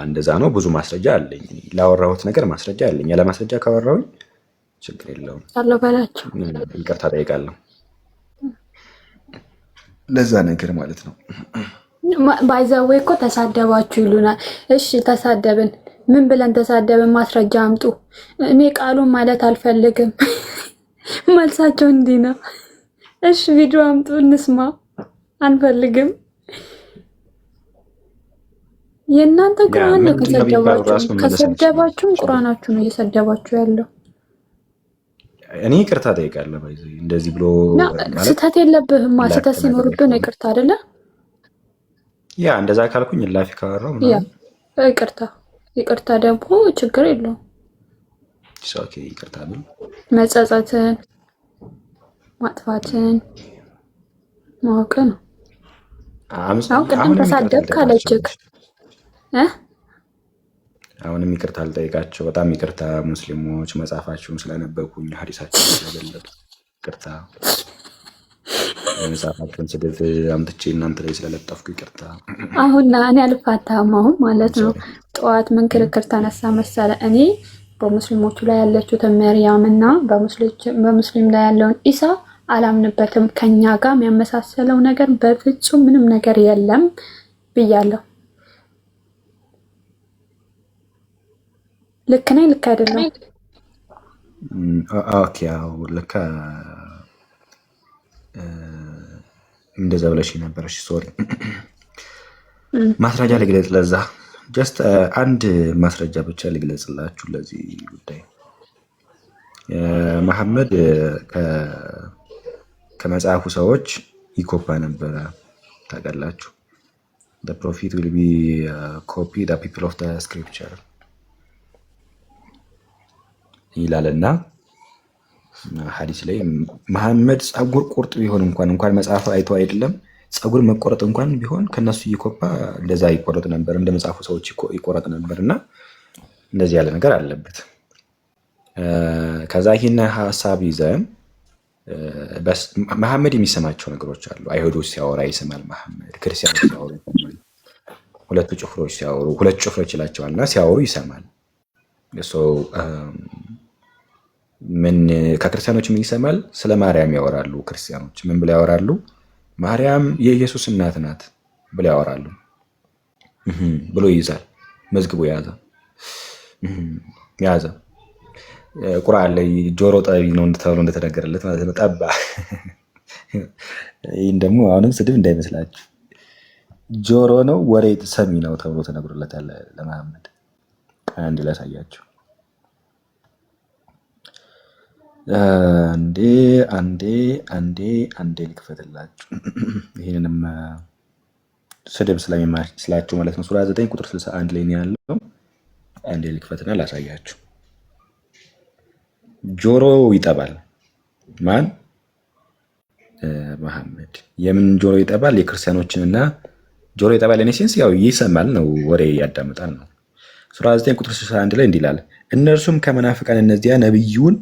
እንደዛ ነው። ብዙ ማስረጃ አለኝ። ላወራሁት ነገር ማስረጃ አለኝ። ያለ ማስረጃ ካወራሁኝ ችግር የለውም፣ አለው በላቸው፣ ይቅርታ ጠይቃለሁ። ለዛ ነገር ማለት ነው። ባይዘዌ እኮ ተሳደባችሁ ይሉናል። እሺ ተሳደብን፣ ምን ብለን ተሳደብን? ማስረጃ አምጡ። እኔ ቃሉን ማለት አልፈልግም። መልሳቸው እንዲህ ነው። እሺ ቪዲዮ አምጡ እንስማ። አንፈልግም። የእናንተ ቁርአን ነው። ከሰደባችሁም ቁርአናችሁ ነው እየሰደባችሁ ያለው። እኔ ይቅርታ ጠይቃለሁ። እንደዚህ ብሎ ስህተት የለብህም። ስህተት ሲኖርብህ ነው ይቅርታ አይደለ? ያ እንደዛ ካልኩኝ ላፊ ካወራው ይቅርታ ደግሞ ችግር የለውም። ይቅርታ ብል መጸጸትን ማጥፋትን ማወቅ ነው። አሁን ቅድም ተሳደብ ካለችክ አሁንም ይቅርታ አልጠይቃቸው። በጣም ይቅርታ ሙስሊሞች፣ መጽሐፋችሁን ስለነበብኩኝ ሀዲሳችሁን ስለገለጡ ይቅርታ። መጽሐፋችሁን ስድብ አምጥቼ እናንተ ላይ ስለለጠፍኩ ይቅርታ። አሁን እኔ አልፋታም አሁን ማለት ነው። ጠዋት ምን ክርክር ተነሳ መሰለ? እኔ በሙስሊሞቹ ላይ ያለችውን መርያም እና በሙስሊም ላይ ያለውን ኢሳ አላምንበትም። ከኛ ጋር የሚያመሳሰለው ነገር በፍጹም ምንም ነገር የለም ብያለሁ። ልክ ነኝ? ልክ አይደለም? ኦኬ አዎ ልክ እንደዛ ብለሽ ነበረሽ። ሶሪ ማስረጃ ልግለጽ። ለዛ ጀስት አንድ ማስረጃ ብቻ ልግለጽላችሁ ለዚህ ጉዳይ። መሐመድ ከመጽሐፉ ሰዎች ይኮፓ ነበረ ታውቃላችሁ። the prophet will be copy the people of the scripture ይላልና ሐዲስ ላይ መሐመድ ጸጉር ቁርጥ ቢሆን እንኳን መጽሐፍ አይቶ አይደለም ጸጉር መቆረጥ እንኳን ቢሆን ከነሱ ይኮፓ እንደዛ ይቆረጥ ነበር፣ እንደ መጽሐፉ ሰዎች ይቆረጥ ነበርና እንደዚህ ያለ ነገር አለበት። ከዛ ይሄን ሐሳብ ይዘን መሐመድ የሚሰማቸው ነገሮች አሉ። አይሁዶች ሲያወራ ይሰማል መሐመድ፣ ክርስቲያኖች ሲያወሩ ይሰማል። ሁለት ጭፍሮች ይላቸዋልና ሲያወሩ ይሰማል። ምን ከክርስቲያኖች ምን ይሰማል? ስለ ማርያም ያወራሉ። ክርስቲያኖች ምን ብለው ያወራሉ? ማርያም የኢየሱስ እናት ናት ብለው ያወራሉ ብሎ ይይዛል። መዝግቦ ያዘ። ቁርአን ላይ ጆሮ ጠቢ ነው ተብሎ እንደተነገረለት ማለት ነው። ጠባ። ይህን ደግሞ አሁንም ስድብ እንዳይመስላችሁ ጆሮ ነው ወሬ ሰሚ ነው ተብሎ ተነግሮለታል ለመሐመድ። አንድ ላሳያችሁ። አንዴ ልክፈትላችሁ። ይህንንም ስድብ ስለሚመስላችሁ ማለት ነው። ሱራ 9 ቁጥር 61 ላይ ነው ያለው። አንዴ ልክፈትና ላሳያችሁ። ጆሮ ይጠባል። ማን? መሐመድ። የምን ጆሮ ይጠባል? የክርስቲያኖችንና ጆሮ ይጠባል። ኔሴንስ ያው ይሰማል ነው፣ ወሬ ያዳምጣል ነው። ሱራ 9 ቁጥር 61 ላይ እንዲህ ይላል፣ እነርሱም ከመናፍቃን እነዚያ ነቢዩን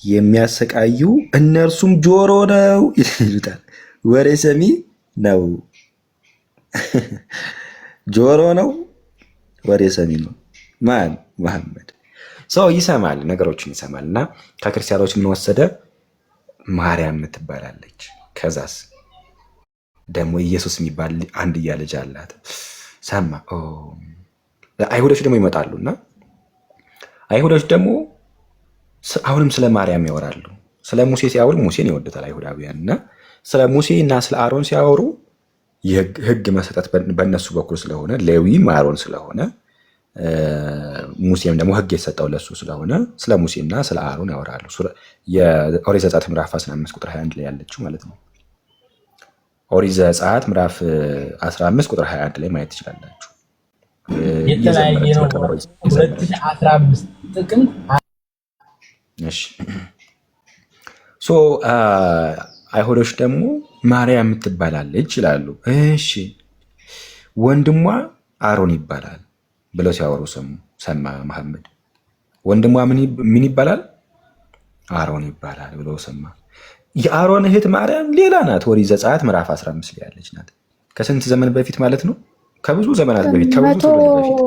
የሚያሰቃዩ እነርሱም ጆሮ ነው ይሉታል። ወሬ ሰሚ ነው። ጆሮ ነው፣ ወሬ ሰሚ ነው። ማን? መሐመድ። ሰው ይሰማል፣ ነገሮችን ይሰማል። እና ከክርስቲያኖች ምን ወሰደ? ማርያም ትባላለች። ከዛስ ደግሞ ኢየሱስ የሚባል አንድያ ልጅ አላት። ሰማ። አይሁዶች ደግሞ ይመጣሉ እና አይሁዶች ደግሞ አሁንም ስለ ማርያም ያወራሉ። ስለ ሙሴ ሲያወሩ ሙሴን ይወዱታል አይሁዳውያን እና ስለ ሙሴ እና ስለ አሮን ሲያወሩ የህግ መሰጠት በእነሱ በኩል ስለሆነ ሌዊም አሮን ስለሆነ ሙሴም ደግሞ ህግ የተሰጠው ለሱ ስለሆነ ስለ ሙሴና ስለ አሮን ያወራሉ። የኦሪት ዘጸአት ምዕራፍ 15 ቁጥር 21 ላይ ያለችው ማለት ነው። ኦሪት ዘጸአት ምዕራፍ 15 ቁጥር 21 ላይ ማየት ትችላላችሁ። የተለያየ ነው። 2015 ጥቅምት አይሁዶች ደግሞ ማርያም ትባላለች ይላሉ። እሺ ወንድሟ አሮን ይባላል ብለው ሲያወሩ ሰማ መሐመድ። ወንድሟ ምን ይባላል? አሮን ይባላል ብለው ሰማ። የአሮን እህት ማርያም ሌላ ናት። ኦሪት ዘጸአት ምዕራፍ 15 ላይ ያለች ናት። ከስንት ዘመን በፊት ማለት ነው? ከብዙ ዘመናት በፊት፣ ከብዙ ትውልድ በፊት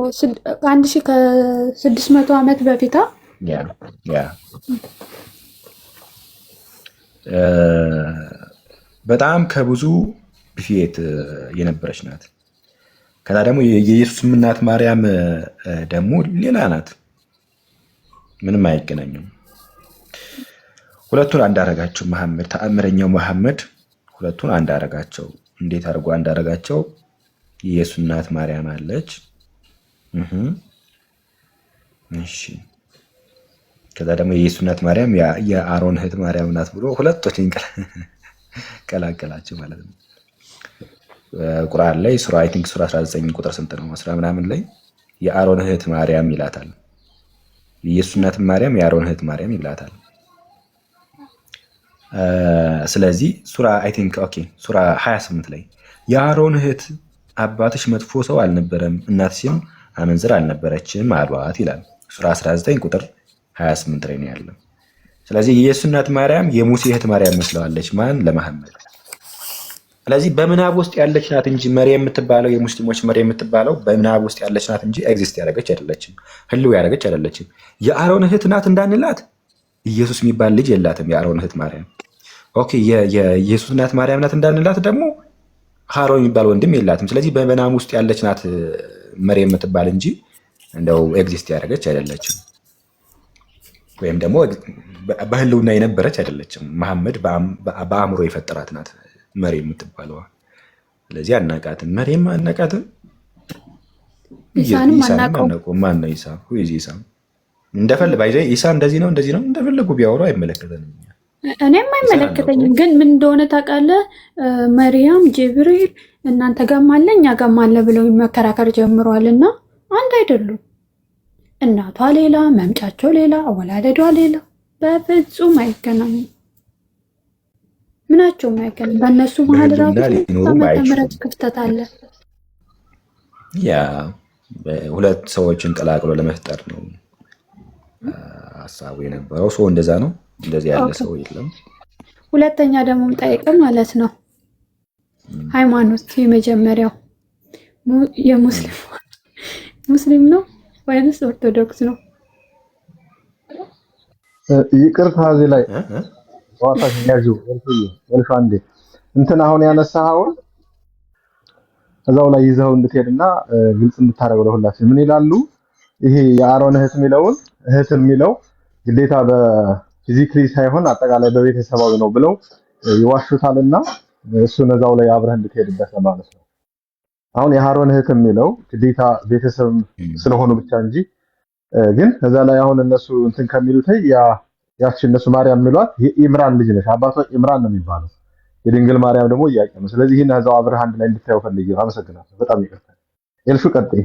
1600 ዓመት በፊት በጣም ከብዙ በፊት የነበረች ናት። ከዛ ደግሞ የኢየሱስ እናት ማርያም ደግሞ ሌላ ናት። ምንም አይገናኙም። ሁለቱን አንድ አደረጋቸው መሐመድ፣ ተአምረኛው መሐመድ ሁለቱን አንድ አደረጋቸው። እንዴት አድርጎ አንድ አደረጋቸው? የኢየሱስ እናት ማርያም አለች። እሺ ከዛ ደግሞ የኢየሱስ እናት ማርያም የአሮን እህት ማርያም ናት ብሎ ሁለቶችን ቀላቀላቸው ማለት ነው። ቁርአን ላይ ሱራ 19 ቁጥር ስንት ነው? 10 ምናምን ላይ የአሮን እህት ማርያም ይላታል። የኢየሱስ እናት ማርያም የአሮን እህት ማርያም ይላታል። ስለዚህ ሱራ 28 ላይ የአሮን እህት አባትሽ መጥፎ ሰው አልነበረም፣ እናትሽም አመንዝር አልነበረችም አሏት ይላል። ሱራ 19 ቁጥር 28 ላይ ነው ያለው። ስለዚህ የኢየሱስ እናት ማርያም የሙሴ እህት ማርያም መስለዋለች። ማን? ለመሐመድ። ስለዚህ በምናብ ውስጥ ያለች ናት እንጂ መርየም የምትባለው የሙስሊሞች መርየም የምትባለው በምናብ ውስጥ ያለች ናት እንጂ ኤግዚስት ያደረገች አይደለችም፣ ህልው ያደረገች አይደለችም። የአሮን እህት ናት እንዳንላት ኢየሱስ የሚባል ልጅ የላትም የአሮን እህት ማርያም። ኦኬ የኢየሱስ እናት ማርያም ናት እንዳንላት ደግሞ ሃሮን የሚባል ወንድም የላትም። ስለዚህ በምናብ ውስጥ ያለች ናት መርየም የምትባል እንጂ እንደው ኤግዚስት ያደረገች አይደለችም፣ ወይም ደግሞ በህልውና የነበረች አይደለችም። መሐመድ በአእምሮ የፈጠራት ናት መርየም የምትባለዋ። ስለዚህ አናቃትም፣ መርየም አናቃትም። ኢሳንም አናውቀውም። ማን ነው ኢሳ? ኢሳ እንደፈለገ ኢሳ እንደዚህ ነው እንደፈለጉ ቢያወሩ አይመለከተንም። እኔም አይመለከተኝም። ግን ምን እንደሆነ ታውቃለህ? መርያም ጅብሪል እናንተ ጋም አለ እኛ ጋም አለ ብለው መከራከር ጀምረዋል። እና አንድ አይደሉም። እናቷ ሌላ፣ መምጫቸው ሌላ፣ አወላለዷ ሌላ። በፍጹም አይገናኙም። ምናቸውም አይገናኙም። በእነሱ መሀል ራሱ ምህረት ክፍተት አለ። ያ ሁለት ሰዎችን ቀላቅሎ ለመፍጠር ነው ሀሳቡ የነበረው። ሰው እንደዛ ነው። እንደዚህ ያለ ሰው የለም። ሁለተኛ ደግሞ ጠይቅ ማለት ነው ሃይማኖት የመጀመሪያው ሙስሊም ነው ወይንስ ኦርቶዶክስ ነው? ይቅርታ እዚህ ላይ ዋታሽ ያጁ ወልፍ አንዴ እንትን አሁን ያነሳኸውን እዛው ላይ ይዘው እንድትሄድና ግልጽ እንድታረገው ለሁላችን ምን ይላሉ? ይሄ የአሮን እህት የሚለውን እህት የሚለው ግዴታ በፊዚካሊ ሳይሆን አጠቃላይ በቤተሰባዊ ነው ብለው ይዋሹታልና እሱን እዛው ላይ አብረህ እንድትሄድበት ለማለት ነው። አሁን የሃሮን እህት የሚለው ግዴታ ቤተሰብ ስለሆኑ ብቻ እንጂ ግን ከዛ ላይ አሁን እነሱ እንትን ከሚሉት ያቺ እነሱ ማርያም የሚሏት የኢምራን ልጅ ነች። አባቷ ኢምራን ነው የሚባለው፣ የድንግል ማርያም ደግሞ ኢያቄም ነው። ስለዚህ ይሄን እዛው አብረህ አንድ ላይ እንድታየው ፈልጌ ነው። አመሰግናለሁ። በጣም ይቅርታ። ኤልሹ ቀጥይ።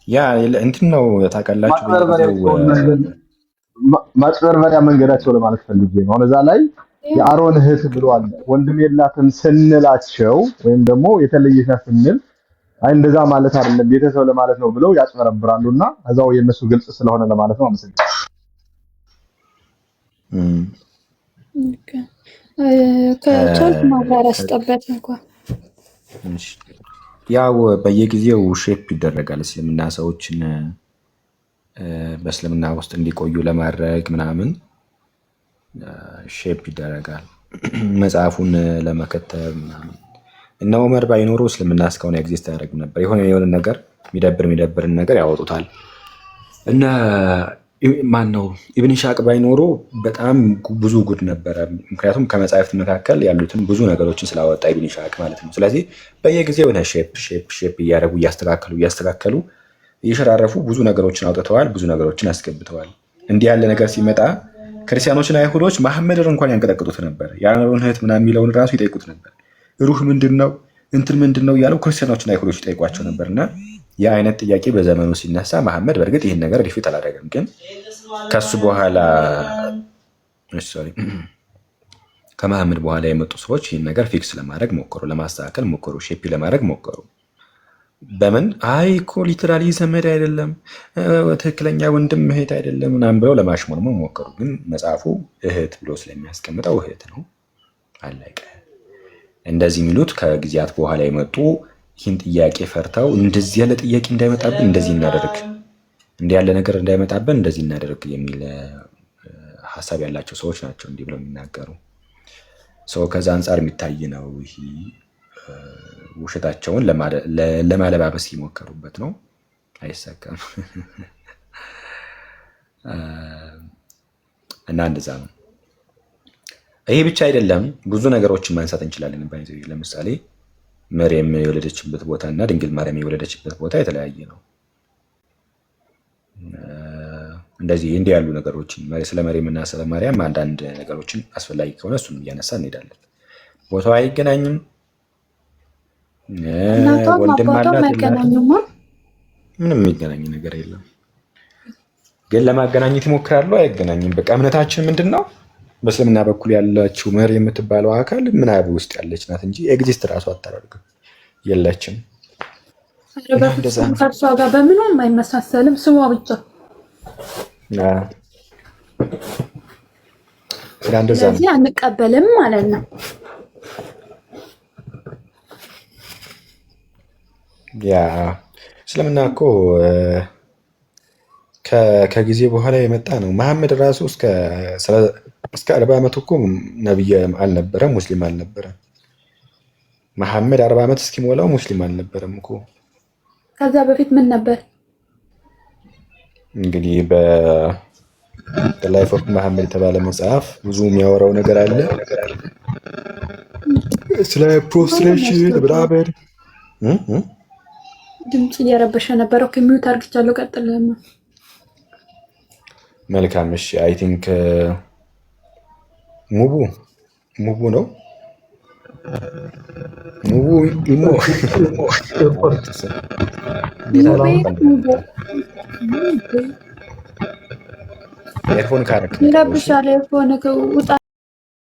ያ እንትን ነው ታውቃላችሁ፣ ማጭበርበሪያ መንገዳቸው ለማለት ፈልጌ ነው። አሁን እዛ ላይ የአሮን እህት ብለዋል። ወንድም የላትም ስንላቸው ወይም ደግሞ የተለየች ናት ስንል አይ እንደዛ ማለት አይደለም ቤተሰብ ለማለት ነው ብለው ያጭበረብራሉና እዛው የነሱ ግልጽ ስለሆነ ለማለት ነው። አመሰግናለሁ። ከቻልክ ማብራሪያ ስጠበት እንኳን ያው በየጊዜው ሼፕ ይደረጋል። እስልምና ሰዎችን በእስልምና ውስጥ እንዲቆዩ ለማድረግ ምናምን ሼፕ ይደረጋል፣ መጽሐፉን ለመከተብ ምናምን። እነ ዑመር ባይኖሩ እስልምና እስካሁን ኤግዚስት አያደርግም ነበር። የሆነ ነገር የሚደብርን ነገር ያወጡታል። እነ ማን ነው ኢብን ሻቅ ባይኖሩ በጣም ብዙ ጉድ ነበረ። ምክንያቱም ከመጽሐፍት መካከል ያሉትን ብዙ ነገሮችን ስላወጣ ኢብን ሻቅ ማለት ነው። ስለዚህ በየጊዜው ሼፕ እያደረጉ እያስተካከሉ እየሸራረፉ ብዙ ነገሮችን አውጥተዋል፣ ብዙ ነገሮችን አስገብተዋል። እንዲህ ያለ ነገር ሲመጣ ክርስቲያኖችና አይሁዶች መሐመድን እንኳን ያንቀጠቅጡት ነበር። የአሮን እህት ምናምን የሚለውን ራሱ ይጠይቁት ነበር። ሩህ ምንድን ነው እንትን ምንድን ነው እያለው ክርስቲያኖችና አይሁዶች ይጠይቋቸው ነበርና ያ አይነት ጥያቄ በዘመኑ ሲነሳ መሐመድ በእርግጥ ይህን ነገር ሪፊት አላደረገም። ግን ከሱ በኋላ ከመሐመድ በኋላ የመጡ ሰዎች ይህን ነገር ፊክስ ለማድረግ ሞከሩ፣ ለማስተካከል ሞከሩ፣ ሼፕ ለማድረግ ሞከሩ። በምን አይ እኮ ሊትራሊ ዘመድ አይደለም ትክክለኛ ወንድም እህት አይደለም ምናምን ብለው ለማሽሞንሞን ሞከሩ። ግን መጽሐፉ እህት ብሎ ስለሚያስቀምጠው እህት ነው፣ አለቀ። እንደዚህ የሚሉት ከጊዜያት በኋላ የመጡ ይህን ጥያቄ ፈርተው እንደዚህ ያለ ጥያቄ እንዳይመጣብን እንደዚህ እናደርግ፣ እንዲህ ያለ ነገር እንዳይመጣብን እንደዚህ እናደርግ የሚል ሀሳብ ያላቸው ሰዎች ናቸው እንዲህ ብለው የሚናገሩ ሰው። ከዛ አንጻር የሚታይ ነው። ይህ ውሸታቸውን ለማለባበስ የሞከሩበት ነው፣ አይሳካም። እና እንደዛ ነው። ይሄ ብቻ አይደለም፣ ብዙ ነገሮችን ማንሳት እንችላለን። ለምሳሌ መርየም የወለደችበት ቦታ እና ድንግል ማርያም የወለደችበት ቦታ የተለያየ ነው። እንደዚህ እንዲህ ያሉ ነገሮችን ስለ መርየም እና ስለ ማርያም አንዳንድ ነገሮችን አስፈላጊ ከሆነ እሱን እያነሳ እንሄዳለን። ቦታው አይገናኝም። ወንድም አላት፣ ምንም የሚገናኝ ነገር የለም። ግን ለማገናኘት ይሞክራሉ፣ አይገናኝም። በቃ እምነታችን ምንድን ነው? በእስልምና በኩል ያለችው መርየም የምትባለው አካል ምናብ ውስጥ ያለች ናት እንጂ ኤግዚስት ራሱ አታደርግም፣ የለችም። ከእርሷ ጋር በምንም አይመሳሰልም፣ ስሟ ብቻ። ስለዚህ አንቀበልም ማለት ነው። ያ እስልምና እኮ ከጊዜ በኋላ የመጣ ነው። መሐመድ ራሱ እስከ 40 ዓመት እኮ ነብይ አልነበረም፣ ሙስሊም አልነበረም። መሐመድ 40 ዓመት እስኪሞላው ሙስሊም አልነበረም እኮ። ከዛ በፊት ምን ነበር? እንግዲህ በላይፍ ኦፍ መሐመድ የተባለ መጽሐፍ ብዙ የሚያወራው ነገር አለ ስለ ፕሮስትሬሽን ብራበር። ድምጽ እየረበሸ ነበረው። ከሚዩት አርግቻለሁ። ቀጥል። መልካም። እሺ አይ ቲንክ ሙቡ ነው። ሙቡ ኢሞ ኤርፎን ካረክ ይረብሻል። ኤርፎን ውጣ